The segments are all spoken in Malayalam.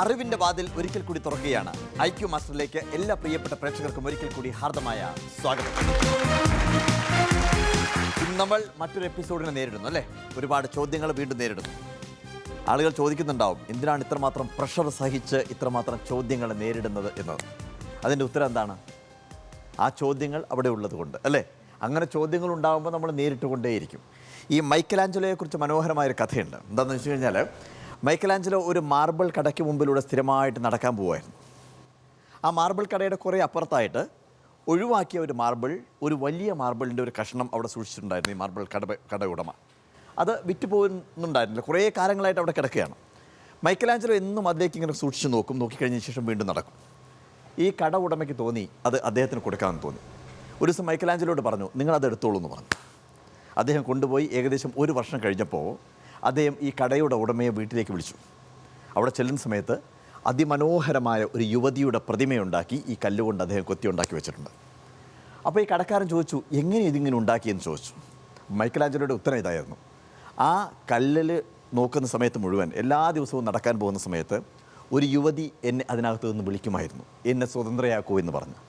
അറിവിന്റെ വാതിൽ ഒരിക്കൽ കൂടി തുറക്കുകയാണ്. IQ മാസ്റ്ററിലേക്ക് എല്ലാ പ്രിയപ്പെട്ട പ്രേക്ഷകർക്കും ഒരിക്കൽ കൂടി ഹാർദമായ സ്വാഗതം. ഇന്ന് നമ്മൾ മറ്റൊരു എപ്പിസോഡിനെ നേരിടുന്നു അല്ലേ? ഒരുപാട് ചോദ്യങ്ങൾ വീണ്ടും നേരിടുന്നു. ആളുകൾ ചോദിക്കുന്നുണ്ടാവും, എന്തിനാണ് ഇത്രമാത്രം പ്രഷർ സഹിച്ച് ഇത്രമാത്രം ചോദ്യങ്ങൾ നേരിടുന്നത് എന്നത്. അതിൻ്റെ ഉത്തരം എന്താണ്? ആ ചോദ്യങ്ങൾ അവിടെ ഉള്ളത് കൊണ്ട് അല്ലേ? അങ്ങനെ ചോദ്യങ്ങൾ ഉണ്ടാകുമ്പോൾ നമ്മൾ നേരിട്ടുകൊണ്ടേയിരിക്കും. ഈ മൈക്കലാഞ്ചലോയെക്കുറിച്ച് മനോഹരമായൊരു കഥയുണ്ട്. എന്താണെന്ന് വെച്ച് കഴിഞ്ഞാൽ, മൈക്കലാഞ്ചലോ ഒരു മാർബിൾ കടയ്ക്ക് മുമ്പിലൂടെ സ്ഥിരമായിട്ട് നടക്കാൻ പോവുമായിരുന്നു. ആ മാർബിൾ കടയുടെ കുറേ അപ്പുറത്തായിട്ട് ഒഴിവാക്കിയ ഒരു മാർബിൾ, ഒരു വലിയ മാർബിളിൻ്റെ ഒരു കഷ്ണം അവിടെ സൂക്ഷിച്ചിട്ടുണ്ടായിരുന്നു ഈ മാർബിൾ കട ഉടമ. അത് വിറ്റ് പോകുന്നുണ്ടായിരുന്നില്ല, കുറേ കാലങ്ങളായിട്ട് അവിടെ കിടക്കുകയാണ്. മൈക്കലാഞ്ചലോ എന്നും അതിലേക്ക് ഇങ്ങനെ സൂക്ഷിച്ച് നോക്കിക്കഴിഞ്ഞ ശേഷം വീണ്ടും നടക്കും. ഈ കട ഉടമയ്ക്ക് തോന്നി അത് അദ്ദേഹത്തിന് കൊടുക്കാമെന്ന് തോന്നി. ഒരു ദിവസം മൈക്കലാഞ്ചലോട് പറഞ്ഞു, നിങ്ങളത് എടുത്തോളൂ എന്ന് പറഞ്ഞു. അദ്ദേഹം കൊണ്ടുപോയി. ഏകദേശം 1 വർഷം കഴിഞ്ഞപ്പോൾ അദ്ദേഹം ഈ കടയുടെ ഉടമയെ വീട്ടിലേക്ക് വിളിച്ചു. അവിടെ ചെല്ലുന്ന സമയത്ത് അതിമനോഹരമായ ഒരു യുവതിയുടെ പ്രതിമയുണ്ടാക്കി ഈ കല്ലുകൊണ്ട് അദ്ദേഹം കൊത്തി ഉണ്ടാക്കി വെച്ചിട്ടുണ്ട്. അപ്പോൾ ഈ കടക്കാരൻ ചോദിച്ചു, എങ്ങനെ ഇതിങ്ങനെ ഉണ്ടാക്കിയെന്ന് ചോദിച്ചു. മൈക്കലാഞ്ചലോയുടെ ഉത്തരം ഇതായിരുന്നു, ആ കല്ലിൽ നോക്കുന്ന സമയത്ത് മുഴുവൻ എല്ലാ ദിവസവും നടക്കാൻ പോകുന്ന സമയത്ത് ഒരു യുവതി എന്നെ അതിനകത്ത് നിന്ന് വിളിക്കുമായിരുന്നു, എന്നെ സ്വതന്ത്രയാക്കൂ എന്ന് പറഞ്ഞു.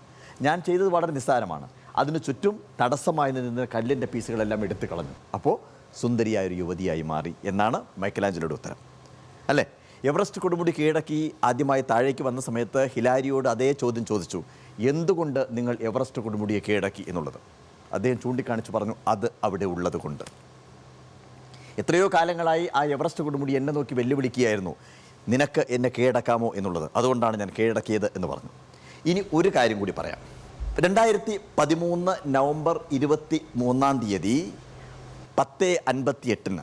ഞാൻ ചെയ്തത് വളരെ നിസ്സാരമാണ്. അതിന് ചുറ്റും തടസ്സമായി നിന്ന് കല്ലിൻ്റെ പീസുകളെല്ലാം എടുത്തു കളഞ്ഞു. അപ്പോൾ സുന്ദരിയായൊരു യുവതിയായി മാറി എന്നാണ് മൈക്കലാഞ്ചലോയുടെ ഉത്തരം അല്ലേ? എവറസ്റ്റ് കൊടുമുടി കീഴടക്കി ആദ്യമായി താഴേക്ക് വന്ന സമയത്ത് ഹിലാരിയോട് അതേ ചോദ്യം ചോദിച്ചു, എന്തുകൊണ്ട് നിങ്ങൾ എവറസ്റ്റ് കൊടുമുടിയെ കീഴടക്കി എന്നുള്ളത്. അദ്ദേഹം ചൂണ്ടിക്കാണിച്ച് പറഞ്ഞു, അത് അവിടെ ഉള്ളത് കൊണ്ട്. എത്രയോ കാലങ്ങളായി ആ എവറസ്റ്റ് കൊടുമുടി എന്നെ നോക്കി വെല്ലുവിളിക്കുകയായിരുന്നു, നിനക്ക് എന്നെ കീഴടക്കാമോ എന്നുള്ളത്. അതുകൊണ്ടാണ് ഞാൻ കീഴടക്കിയത് എന്ന് പറഞ്ഞു. ഇനി ഒരു കാര്യം കൂടി പറയാം. 2013 നവംബർ 23 10:58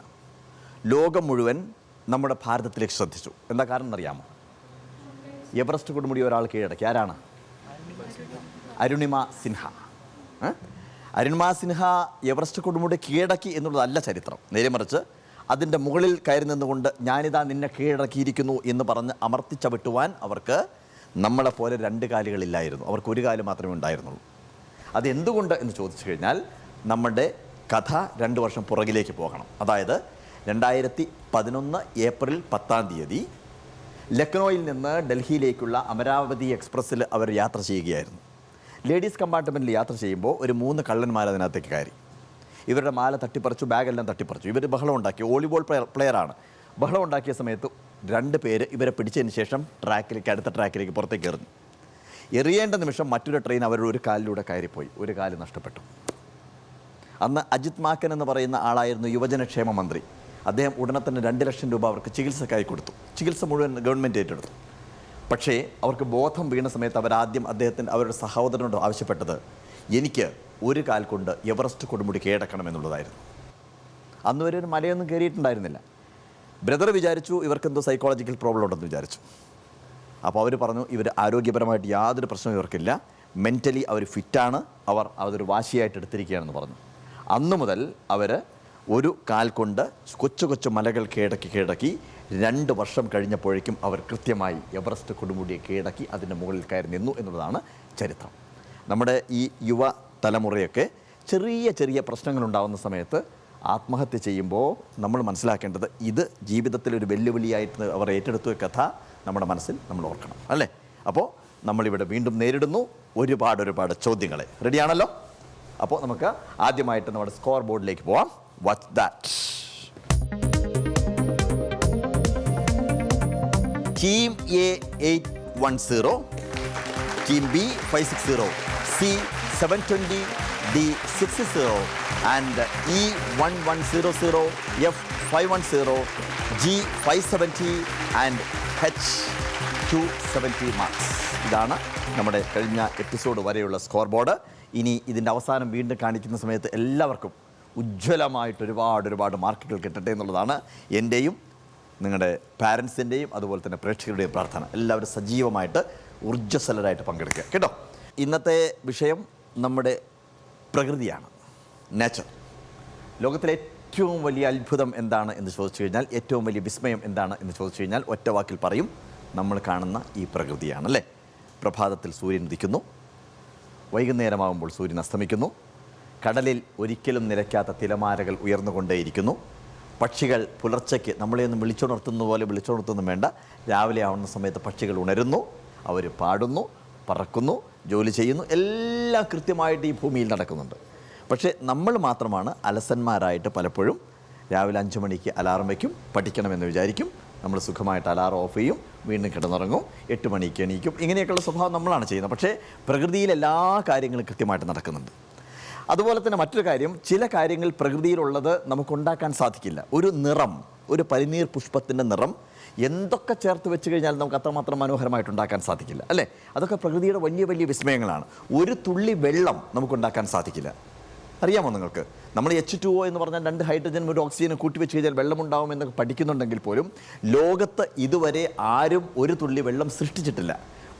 ലോകം മുഴുവൻ നമ്മുടെ ഭാരതത്തിലേക്ക് ശ്രദ്ധിച്ചു. എന്താ കാരണം എന്നറിയാമോ? എവറസ്റ്റ് കൊടുമുടി ഒരാൾ കീഴടക്കി. ആരാണ്? അരുണിമ സിൻഹ. അരുണിമ സിൻഹ എവറസ്റ്റ് കൊടുമുടി കീഴടക്കി എന്നുള്ളതല്ല ചരിത്രം. നേരെ മറിച്ച് അതിൻ്റെ മുകളിൽ കയറി നിന്നുകൊണ്ട് ഞാനിതാ നിന്നെ കീഴടക്കിയിരിക്കുന്നു എന്ന് പറഞ്ഞ് അമർത്തിച്ചവിട്ടുവാൻ അവർക്ക് നമ്മളെപ്പോലെ 2 കാലുകളില്ലായിരുന്നു. അവർക്ക് 1 കാല് മാത്രമേ ഉണ്ടായിരുന്നുള്ളൂ. അതെന്തുകൊണ്ട് എന്ന് ചോദിച്ചു കഴിഞ്ഞാൽ, നമ്മുടെ കഥ 2 വർഷം പുറകിലേക്ക് പോകണം. അതായത് 2011 ഏപ്രിൽ 10 ലക്നോയിൽ നിന്ന് ഡൽഹിയിലേക്കുള്ള അമരാവതി എക്സ്പ്രസ്സിൽ അവർ യാത്ര ചെയ്യുകയായിരുന്നു. ലേഡീസ് കമ്പാർട്ട്മെൻറ്റിൽ യാത്ര ചെയ്യുമ്പോൾ ഒരു 3 കള്ളന്മാർ അതിനകത്തേക്ക് കയറി. ഇവരുടെ മാല തട്ടിപ്പറിച്ചു, ബാഗെല്ലാം തട്ടിപ്പറിച്ചു. ഇവർ ബഹളം ഉണ്ടാക്കി. വോളിബോൾ പ്ലെയറാണ്. ബഹളം ഉണ്ടാക്കിയ സമയത്ത് 2 പേര് ഇവരെ പിടിച്ചതിന് ശേഷം അടുത്ത ട്രാക്കിലേക്ക് പുറത്തേക്ക് എറിഞ്ഞു. എറിയേണ്ട നിമിഷം മറ്റൊരു ട്രെയിൻ അവരുടെ 1 കാലിലൂടെ കയറിപ്പോയി. 1 കാല് നഷ്ടപ്പെട്ടു. അന്ന് അജിത് മാക്കൻ എന്ന് പറയുന്ന ആളായിരുന്നു യുവജനക്ഷേമ മന്ത്രി. അദ്ദേഹം ഉടനെ തന്നെ 2 ലക്ഷം രൂപ അവർക്ക് ചികിത്സക്കായി കൊടുത്തു. ചികിത്സ മുഴുവൻ ഗവൺമെൻറ് ഏറ്റെടുത്തു. പക്ഷേ അവർക്ക് ബോധം വീണ സമയത്ത് അവരുടെ സഹോദരനോട് ആവശ്യപ്പെട്ടത്, എനിക്ക് 1 കാൽ കൊണ്ട് എവറസ്റ്റ് കൊടുമുടി കീഴടക്കണമെന്നുള്ളതായിരുന്നു. അന്ന് വരെ ഒരു മലയൊന്നും കയറിയിട്ടുണ്ടായിരുന്നില്ല. ബ്രദർ വിചാരിച്ചു ഇവർക്കെന്തോ സൈക്കോളജിക്കൽ പ്രോബ്ലം ഉണ്ടെന്ന് വിചാരിച്ചു. അപ്പോൾ അവർ പറഞ്ഞു, ഇവർ ആരോഗ്യപരമായിട്ട് യാതൊരു പ്രശ്നവും ഇവർക്കില്ല, മെൻ്റലി അവർ ഫിറ്റാണ്, അതൊരു വാശിയായിട്ട് എടുത്തിരിക്കുകയാണെന്ന് പറഞ്ഞു. അന്നു മുതൽ അവർ 1 കാൽ കൊണ്ട് കൊച്ചു മലകൾ കീഴടക്കി 2 വർഷം കഴിഞ്ഞപ്പോഴേക്കും അവർ കൃത്യമായി എവറസ്റ്റ് കൊടുമുടിയെ കീഴടക്കി അതിൻ്റെ മുകളിൽ കയറി നിന്നു എന്നുള്ളതാണ് ചരിത്രം. നമ്മുടെ ഈ യുവ തലമുറയൊക്കെ ചെറിയ പ്രശ്നങ്ങളുണ്ടാകുന്ന സമയത്ത് ആത്മഹത്യ ചെയ്യുമ്പോൾ നമ്മൾ മനസ്സിലാക്കേണ്ടത്, ഇത് ജീവിതത്തിലൊരു വെല്ലുവിളിയായിട്ട് അവർ ഏറ്റെടുത്ത കഥ നമ്മുടെ മനസ്സിൽ നമ്മൾ ഓർക്കണം അല്ലേ? അപ്പോൾ നമ്മളിവിടെ വീണ്ടും നേരിടുന്നു ഒരുപാട് ചോദ്യങ്ങളെ. റെഡിയാണല്ലോ? അപ്പോൾ നമുക്ക് ആദ്യമായിട്ട് നമ്മുടെ സ്കോർ ബോർഡിലേക്ക് പോവാം. Watch that. Team A 810, team B 560, C 720, D 60 and E 1100, F 510, G 570 and H 270 marks. ഇതാണ് നമ്മുടെ കഴിഞ്ഞ എപ്പിസോഡ് വരെയുള്ള സ്കോർ ബോർഡ്. ഇനി ഇതിൻ്റെ അവസാനം വീണ്ടും കാണിക്കുന്ന സമയത്ത് എല്ലാവർക്കും ഉജ്ജ്വലമായിട്ട് ഒരുപാട് മാർക്കുകൾ കിട്ടട്ടെ എന്നുള്ളതാണ് എൻ്റെയും നിങ്ങളുടെ പാരൻസിൻ്റെയും അതുപോലെ തന്നെ പ്രേക്ഷകരുടെയും പ്രാർത്ഥന. എല്ലാവരും സജീവമായിട്ട് ഊർജ്ജസ്വലരായിട്ട് പങ്കെടുക്കുക കേട്ടോ. ഇന്നത്തെ വിഷയം നമ്മുടെ പ്രകൃതിയാണ്, നേച്ചർ. ലോകത്തിലെ ഏറ്റവും വലിയ അത്ഭുതം എന്താണ് എന്ന് ചോദിച്ചു കഴിഞ്ഞാൽ, ഏറ്റവും വലിയ വിസ്മയം എന്താണ് എന്ന് ചോദിച്ചു കഴിഞ്ഞാൽ, ഒറ്റ വാക്കിൽ പറയും, നമ്മൾ കാണുന്ന ഈ പ്രകൃതിയാണല്ലേ. പ്രഭാതത്തിൽ സൂര്യൻ ഉദിക്കുന്നു, വൈകുന്നേരമാകുമ്പോൾ സൂര്യൻ അസ്തമിക്കുന്നു, കടലിൽ ഒരിക്കലും നിലയ്ക്കാത്ത തിരമാലകൾ ഉയർന്നുകൊണ്ടേയിരിക്കുന്നു, പക്ഷികൾ പുലർച്ചയ്ക്ക് നമ്മളെയൊന്നും വിളിച്ചുണർത്തുന്ന പോലെ വിളിച്ചുണർത്തുന്നു വേണ്ട, രാവിലെ ആവുന്ന സമയത്ത് പക്ഷികൾ ഉണരുന്നു, അവർ പാടുന്നു, പറക്കുന്നു, ജോലി ചെയ്യുന്നു, എല്ലാം കൃത്യമായിട്ട് ഈ ഭൂമിയിൽ നടക്കുന്നുണ്ട്. പക്ഷേ നമ്മൾ മാത്രമാണ് അലസന്മാരായിട്ട് പലപ്പോഴും രാവിലെ 5 മണിക്ക് അലാറം വയ്ക്കും, പഠിക്കണമെന്ന് വിചാരിക്കും, നമ്മൾ സുഖമായിട്ട് അലാറം ഓഫ് ചെയ്യും, വീണ്ടും കിടന്നുറങ്ങും, 8 മണിക്ക് എണീക്കും. ഇങ്ങനെയൊക്കെയുള്ള സ്വഭാവം നമ്മളാണ് ചെയ്യുന്നത്. പക്ഷേ പ്രകൃതിയിൽ എല്ലാ കാര്യങ്ങളും കൃത്യമായിട്ട് നടക്കുന്നുണ്ട്. അതുപോലെ തന്നെ മറ്റൊരു കാര്യം, ചില കാര്യങ്ങൾ പ്രകൃതിയിലുള്ളത് നമുക്കുണ്ടാക്കാൻ സാധിക്കില്ല. ഒരു നിറം, ഒരു പനിനീർ പുഷ്പത്തിൻ്റെ നിറം എന്തൊക്കെ ചേർത്ത് വെച്ച് കഴിഞ്ഞാൽ നമുക്ക് അത്രമാത്രം മനോഹരമായിട്ട് ഉണ്ടാക്കാൻ സാധിക്കില്ല, അല്ലേ? അതൊക്കെ പ്രകൃതിയുടെ വലിയ വലിയ വിസ്മയങ്ങളാണ്. ഒരു തുള്ളി വെള്ളം നമുക്കുണ്ടാക്കാൻ സാധിക്കില്ല. അറിയാമോ നിങ്ങൾക്ക്? നമ്മൾ H2O എന്ന് പറഞ്ഞാൽ 2 ഹൈഡ്രജനും 1 ഓക്സിജനും കൂട്ടിവെച്ച് കഴിഞ്ഞാൽ വെള്ളമുണ്ടാവും എന്നൊക്കെ പഠിക്കുന്നുണ്ടെങ്കിൽ പോലും ലോകത്ത് ഇതുവരെ ആരും ഒരു തുള്ളി വെള്ളം സൃഷ്ടിച്ചിട്ടില്ല.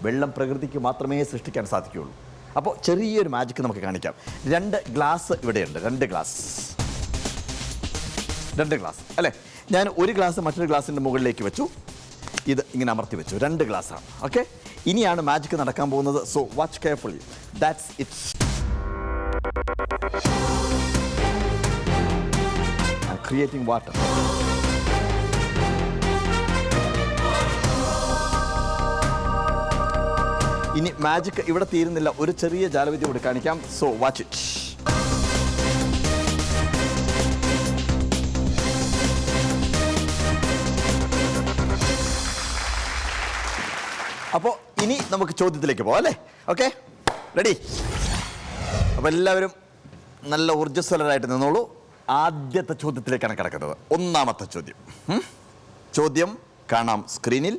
വെള്ളം പ്രകൃതിക്ക് മാത്രമേ സൃഷ്ടിക്കാൻ സാധിക്കുകയുള്ളൂ. അപ്പോൾ ചെറിയൊരു മാജിക്ക് നമുക്ക് കാണിക്കാം. 2 ഗ്ലാസ് ഇവിടെയുണ്ട്, 2 ഗ്ലാസ് അല്ലേ? ഞാൻ ഒരു ഗ്ലാസ് മറ്റൊരു ഗ്ലാസിൻ്റെ മുകളിലേക്ക് വെച്ചു, ഇത് ഇങ്ങനെ അമർത്തി വെച്ചു, 2 ഗ്ലാസ്സാണ്. ഓക്കെ, ഇനിയാണ് മാജിക്ക് നടക്കാൻ പോകുന്നത്. So watch carefully. That's it. I'm creating water. ഇനി മാജിക് ഇവിടെ തീരുന്നില്ല, ഒരു ചെറിയ ജാലവിദ്യ കൂടി കാണിക്കാം. So watch it. അപ്പോൾ ഇനി നമുക്ക് ചോദ്യത്തിലേക്ക് പോകാം, അല്ലേ? Okay, ready? അപ്പോൾ എല്ലാവരും നല്ല ഊർജ്ജസ്വലരായിട്ട് നിന്നോളൂ. ആദ്യത്തെ ചോദ്യത്തിലേക്കാണ് കിടക്കുന്നത്. ഒന്നാമത്തെ ചോദ്യം. ചോദ്യം കാണാം സ്ക്രീനിൽ.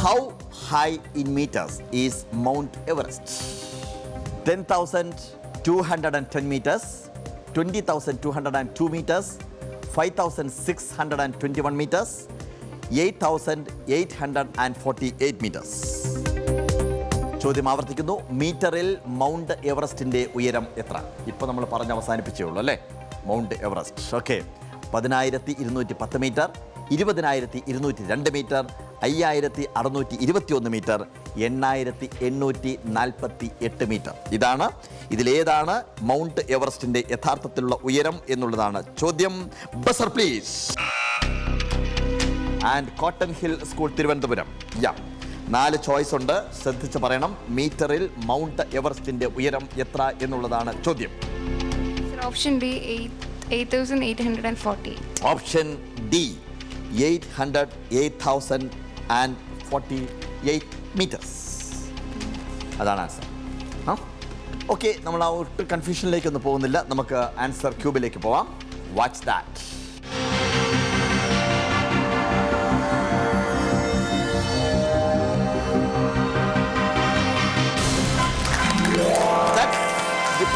How high in meters is Mount Everest? 10,210 meters, 20,202 meters, 5,621 meters, 8,848 meters. ചോദ്യം ആവർത്തിക്കുന്നു. മീറ്ററിൽ മൗണ്ട് എവറസ്റ്റിൻ്റെ ഉയരം എത്ര? ഇപ്പോൾ നമ്മൾ പറഞ്ഞ് അവസാനിപ്പിച്ചേ ഉള്ളൂ, അല്ലേ? Mount Everest. Okay, 10,210 metre, 20,202 metre, 5,621 metre, 8,848 metre. ഇതിലേതാണ് മൗണ്ട് എവറസ്റ്റിൻ്റെ യഥാർത്ഥത്തിലുള്ള ഉയരം എന്നുള്ളതാണ് ചോദ്യം. Buzzer please. And Cotton Hill School, Thiruvananthapuram. 4 choice ഉണ്ട്, ശ്രദ്ധിച്ച് പറയണം. മീറ്ററിൽ മൗണ്ട് എവറസ്റ്റിൻ്റെ ഉയരം എത്ര എന്നുള്ളതാണ് ചോദ്യം. Option D 8,840. Option D 8,848 metres. അതാണ് ആൻസർ. ഓക്കെ, നമ്മൾ ആ ഒട്ട് കൺഫ്യൂഷനിലേക്കൊന്നും പോകുന്നില്ല. നമുക്ക് ആൻസർ ക്യൂബിലേക്ക് പോവാം. Watch that.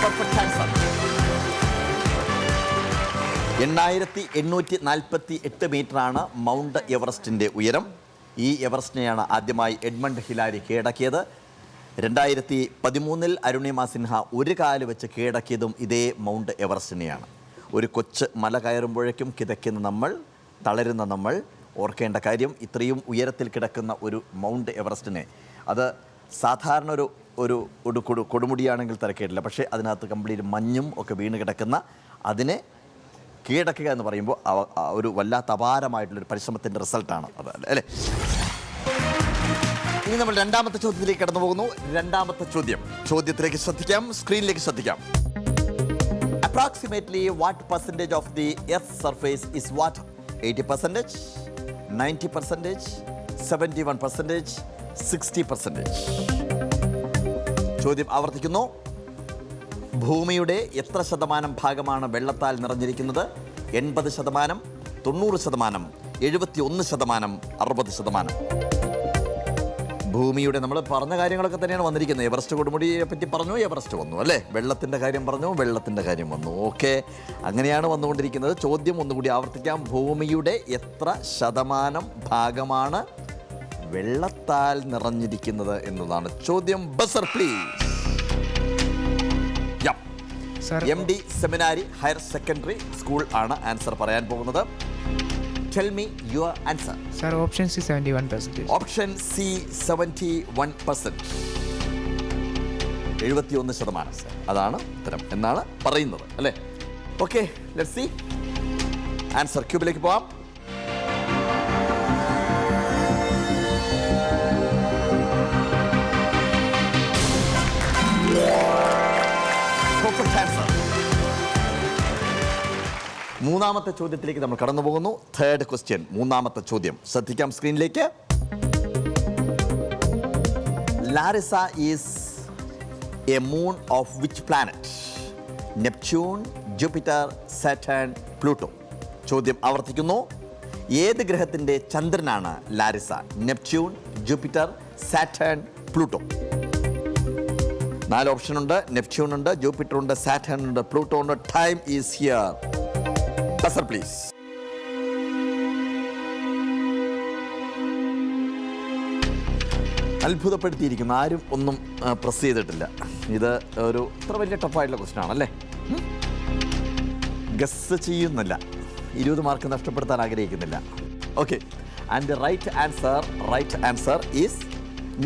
Perfect answer. 8,848 മീറ്ററാണ് മൗണ്ട് എവറസ്റ്റിൻ്റെ ഉയരം. ഈ എവറസ്റ്റിനെയാണ് ആദ്യമായി എഡ്മണ്ട് ഹിലാരി കീഴടക്കിയത്. 2013 അരുണിമ സിൻഹ ഒരു കാല് വെച്ച് കീഴടക്കിയതും ഇതേ മൗണ്ട് എവറസ്റ്റിനെയാണ്. ഒരു കൊച്ച് മല കയറുമ്പോഴേക്കും കിതയ്ക്കുന്ന നമ്മൾ, തളരുന്ന നമ്മൾ ഓർക്കേണ്ട കാര്യം, ഇത്രയും ഉയരത്തിൽ കിടക്കുന്ന ഒരു മൗണ്ട് എവറസ്റ്റിനെ, അത് സാധാരണ ഒരു കൊടുമുടിയാണെങ്കിൽ തിരക്കേടില്ല, പക്ഷേ അതിനകത്ത് കംപ്ലീറ്റ് മഞ്ഞും ഒക്കെ വീണ് കിടക്കുന്ന അതിനെ കീഴടക്കുക എന്ന് പറയുമ്പോൾ ഒരു വല്ലാത്ത അപാരമായിട്ടുള്ളൊരു പരിശ്രമത്തിൻ്റെ റിസൾട്ടാണ് അത്, അല്ലേ? ഇനി നമ്മൾ രണ്ടാമത്തെ ചോദ്യത്തിലേക്ക് കടന്നു പോകുന്നു. രണ്ടാമത്തെ ചോദ്യത്തിലേക്ക് ശ്രദ്ധിക്കാം, സ്ക്രീനിലേക്ക് ശ്രദ്ധിക്കാം. Approximately what percentage of the earth surface is water? 80%, 90%, 71%, 60%. ചോദ്യം ആവർത്തിക്കുന്നു. ഭൂമിയുടെ എത്ര ശതമാനം ഭാഗമാണ് വെള്ളത്താൽ നിറഞ്ഞിരിക്കുന്നത്? 80%, 90%, 71%, 60%. ഭൂമിയുടെ, നമ്മൾ പറഞ്ഞ കാര്യങ്ങളൊക്കെ തന്നെയാണ് വന്നിരിക്കുന്നത്. എവറസ്റ്റ് കൊടുമുടിയെ പറ്റി പറഞ്ഞു, എവറസ്റ്റ് വന്നു, അല്ലേ? വെള്ളത്തിൻ്റെ കാര്യം പറഞ്ഞു, വെള്ളത്തിൻ്റെ കാര്യം വന്നു. ഓക്കെ, അങ്ങനെയാണ് വന്നുകൊണ്ടിരിക്കുന്നത്. ചോദ്യം ഒന്നുകൂടി ആവർത്തിക്കാം. ഭൂമിയുടെ എത്ര ശതമാനം ഭാഗമാണ് വെള്ളത്താൽ നിറഞ്ഞിരിക്കുന്നത് എന്നതാണ് ചോദ്യം. Buzzer please. MD seminary higher secondary school ആണ് ആൻസർ പറയാൻ പോകുന്നത്. Tell me your answer. Sir, option C 71%. Option C 71%. 71%. അതാണ് ഉത്തരം എന്നാണ് പറയുന്നത്, അല്ലേ? ഓക്കെ, ലെറ്റ്സ് സീ ആൻസർ ക്യൂബിലേക്ക് പോവാം. മൂന്നാമത്തെ ചോദ്യത്തിലേക്ക് നമ്മൾ കടന്നു പോകുന്നു. തേർഡ് ക്വസ്റ്റ്യൻ, മൂന്നാമത്തെ ചോദ്യം. ശ്രദ്ധിക്കാം സ്ക്രീനിലേക്ക്. Larissa is a moon of which planet? Neptune, Jupiter, Saturn, Pluto. ചോദ്യം ആവർത്തിക്കുന്നു. ഏത് ഗ്രഹത്തിൻ്റെ ചന്ദ്രനാണ് Larissa? Neptune, Jupiter, Saturn, Pluto. 4 option ഉണ്ട്. നെപ്റ്റ്യൂൺ ഉണ്ട്, ജൂപ്പിറ്റർ ഉണ്ട്, സാറ്റേൺ ഉണ്ട്, പ്ലൂട്ടോ ഉണ്ട്. Time is here. Buzzer please. അത്ഭുതപ്പെടുത്തിയിരിക്കുന്നു. ആരും ഒന്നും പ്രസ് ചെയ്തിട്ടില്ല. ഇത് ഒരു ഇത്ര വലിയ ടഫായിട്ടുള്ള ക്വസ്റ്റ്യൻ ആണല്ലേ. ഗസ് ചെയ്യുന്നില്ല. 20 മാർക്ക് നഷ്ടപ്പെടുത്താൻ ആഗ്രഹിക്കുന്നില്ല. Okay, and right answer is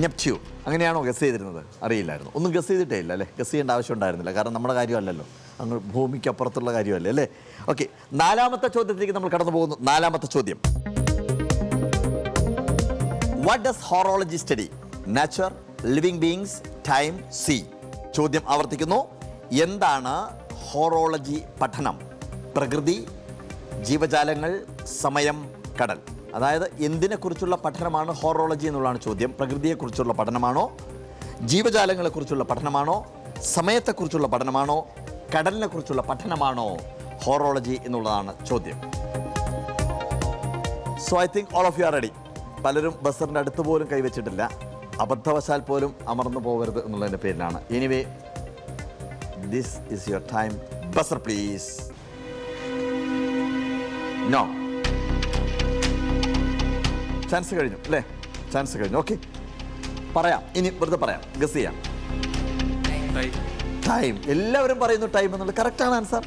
Neptune. അങ്ങനെയാണോ ഗസ് ചെയ്തിരുന്നത്? അറിയില്ലായിരുന്നു. ഒന്നും ഗസ് ചെയ്തിട്ടേ ഇല്ല അല്ലേ? ഗസ് ചെയ്യേണ്ട ആവശ്യം ഉണ്ടായിരുന്നില്ല. കാരണം നമ്മുടെ കാര്യമല്ലല്ലോ, അങ്ങ് ഭൂമിക്കപ്പുറത്തുള്ള കാര്യമല്ലേ അല്ലേ? ഓക്കെ, 4ാമത്തെ ചോദ്യത്തിലേക്ക് നമ്മൾ കടന്നു പോകുന്നു. 4ാമത്തെ ചോദ്യം. What does horology study? Nature, living beings, time, sea. ചോദ്യം ആവർത്തിക്കുന്നു. എന്താണ് ഹോറോളജി പഠനം? പ്രകൃതി, ജീവജാലങ്ങൾ, സമയം, കടൽ. അതായത് എന്തിനെക്കുറിച്ചുള്ള പഠനമാണ് ഹോറോളജി എന്നുള്ളതാണ് ചോദ്യം. പ്രകൃതിയെക്കുറിച്ചുള്ള പഠനമാണോ, ജീവജാലങ്ങളെക്കുറിച്ചുള്ള പഠനമാണോ, സമയത്തെക്കുറിച്ചുള്ള പഠനമാണോ, കടലിനെ കുറിച്ചുള്ള പഠനമാണോ ഹോറോളജി എന്നുള്ളതാണ് ചോദ്യം. So I think all of U are ready. പലരും ബസറിൻ്റെ അടുത്ത് പോലും കൈവച്ചിട്ടില്ല. അബദ്ധവശാൽ പോലും അമർന്നു പോകരുത് എന്നുള്ളതിൻ്റെ പേരിലാണ്. Anyway, this is your time. Buzzer please. No, chance കഴിഞ്ഞു അല്ലേ? ചാൻസ് കഴിഞ്ഞു. ഓക്കെ, പറയാം. ഇനി വെറുതെ പറയാം, ഗസ് ചെയ്യാം. ടൈം. എല്ലാവരും പറയുന്നു ടൈം എന്നുള്ളത് കറക്റ്റാണ് ആൻസർ.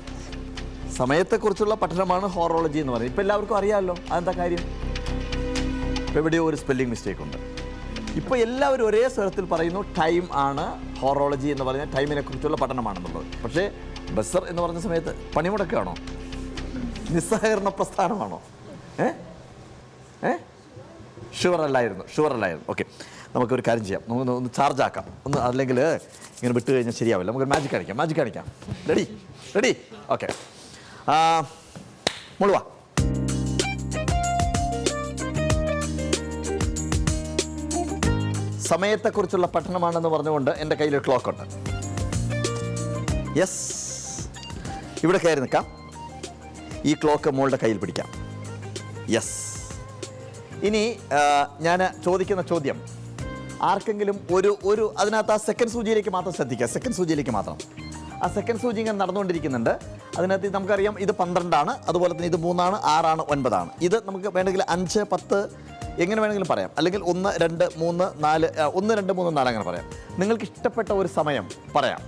സമയത്തെക്കുറിച്ചുള്ള പഠനമാണ് ഹോറോളജി എന്ന് പറയുന്നത്. ഇപ്പം എല്ലാവർക്കും അറിയാമല്ലോ. അതെന്താ കാര്യം? ഇപ്പം എവിടെയോ ഒരു സ്പെല്ലിംഗ് മിസ്റ്റേക്ക് ഉണ്ട്. ഇപ്പോൾ എല്ലാവരും ഒരേ സ്വരത്തിൽ പറയുന്നു ടൈം ആണ് ഹോറോളജി എന്ന് പറയുന്നത്, ടൈമിനെ കുറിച്ചുള്ള പഠനമാണെന്നുള്ളത്. പക്ഷേ ബസർ എന്ന് പറഞ്ഞ സമയത്ത് പണിമുടക്കാണോ? നിസ്സഹകരണ പ്രസ്ഥാനമാണോ? ഷുവർ അല്ലായിരുന്നു. ഓക്കെ, നമുക്കൊരു കാര്യം ചെയ്യാം. ഒന്ന് ചാർജ് ആക്കാം. അല്ലെങ്കിൽ ഇങ്ങനെ വിട്ട് കഴിഞ്ഞാൽ ശരിയാവില്ല. നമുക്ക് മാജിക് കാണിക്കാം. റെഡി? ഓക്കെ, മുഴുവാ. സമയത്തെക്കുറിച്ചുള്ള പഠനമാണെന്ന് പറഞ്ഞുകൊണ്ട് എൻ്റെ കയ്യിലൊരു ക്ലോക്ക് ഉണ്ട്. യെസ്, ഇവിടെ കയറി നിൽക്കാം. ഈ ക്ലോക്ക് മോളുടെ കയ്യിൽ പിടിക്കാം. യെസ്. ഇനി ഞാൻ ചോദിക്കുന്ന ചോദ്യം ആർക്കെങ്കിലും ഒരു അതിനകത്ത് ആ സെക്കൻഡ് സൂചിയിലേക്ക് മാത്രം ശ്രദ്ധിക്കുക. സെക്കൻഡ് സൂചിയിലേക്ക് മാത്രം. ആ സെക്കൻഡ് സൂചി ഇങ്ങനെ നടന്നുകൊണ്ടിരിക്കുന്നുണ്ട്. അതിനകത്ത് നമുക്കറിയാം ഇത് 12 അതുപോലെ തന്നെ ഇത് 3, 6, 9. ഇത് നമുക്ക് വേണമെങ്കിൽ 5, 10 എങ്ങനെ വേണമെങ്കിലും പറയാം. അല്ലെങ്കിൽ 1, 2, 3, 4 1, 2, 3, 4 അങ്ങനെ പറയാം. നിങ്ങൾക്ക് ഇഷ്ടപ്പെട്ട ഒരു സമയം പറയാം.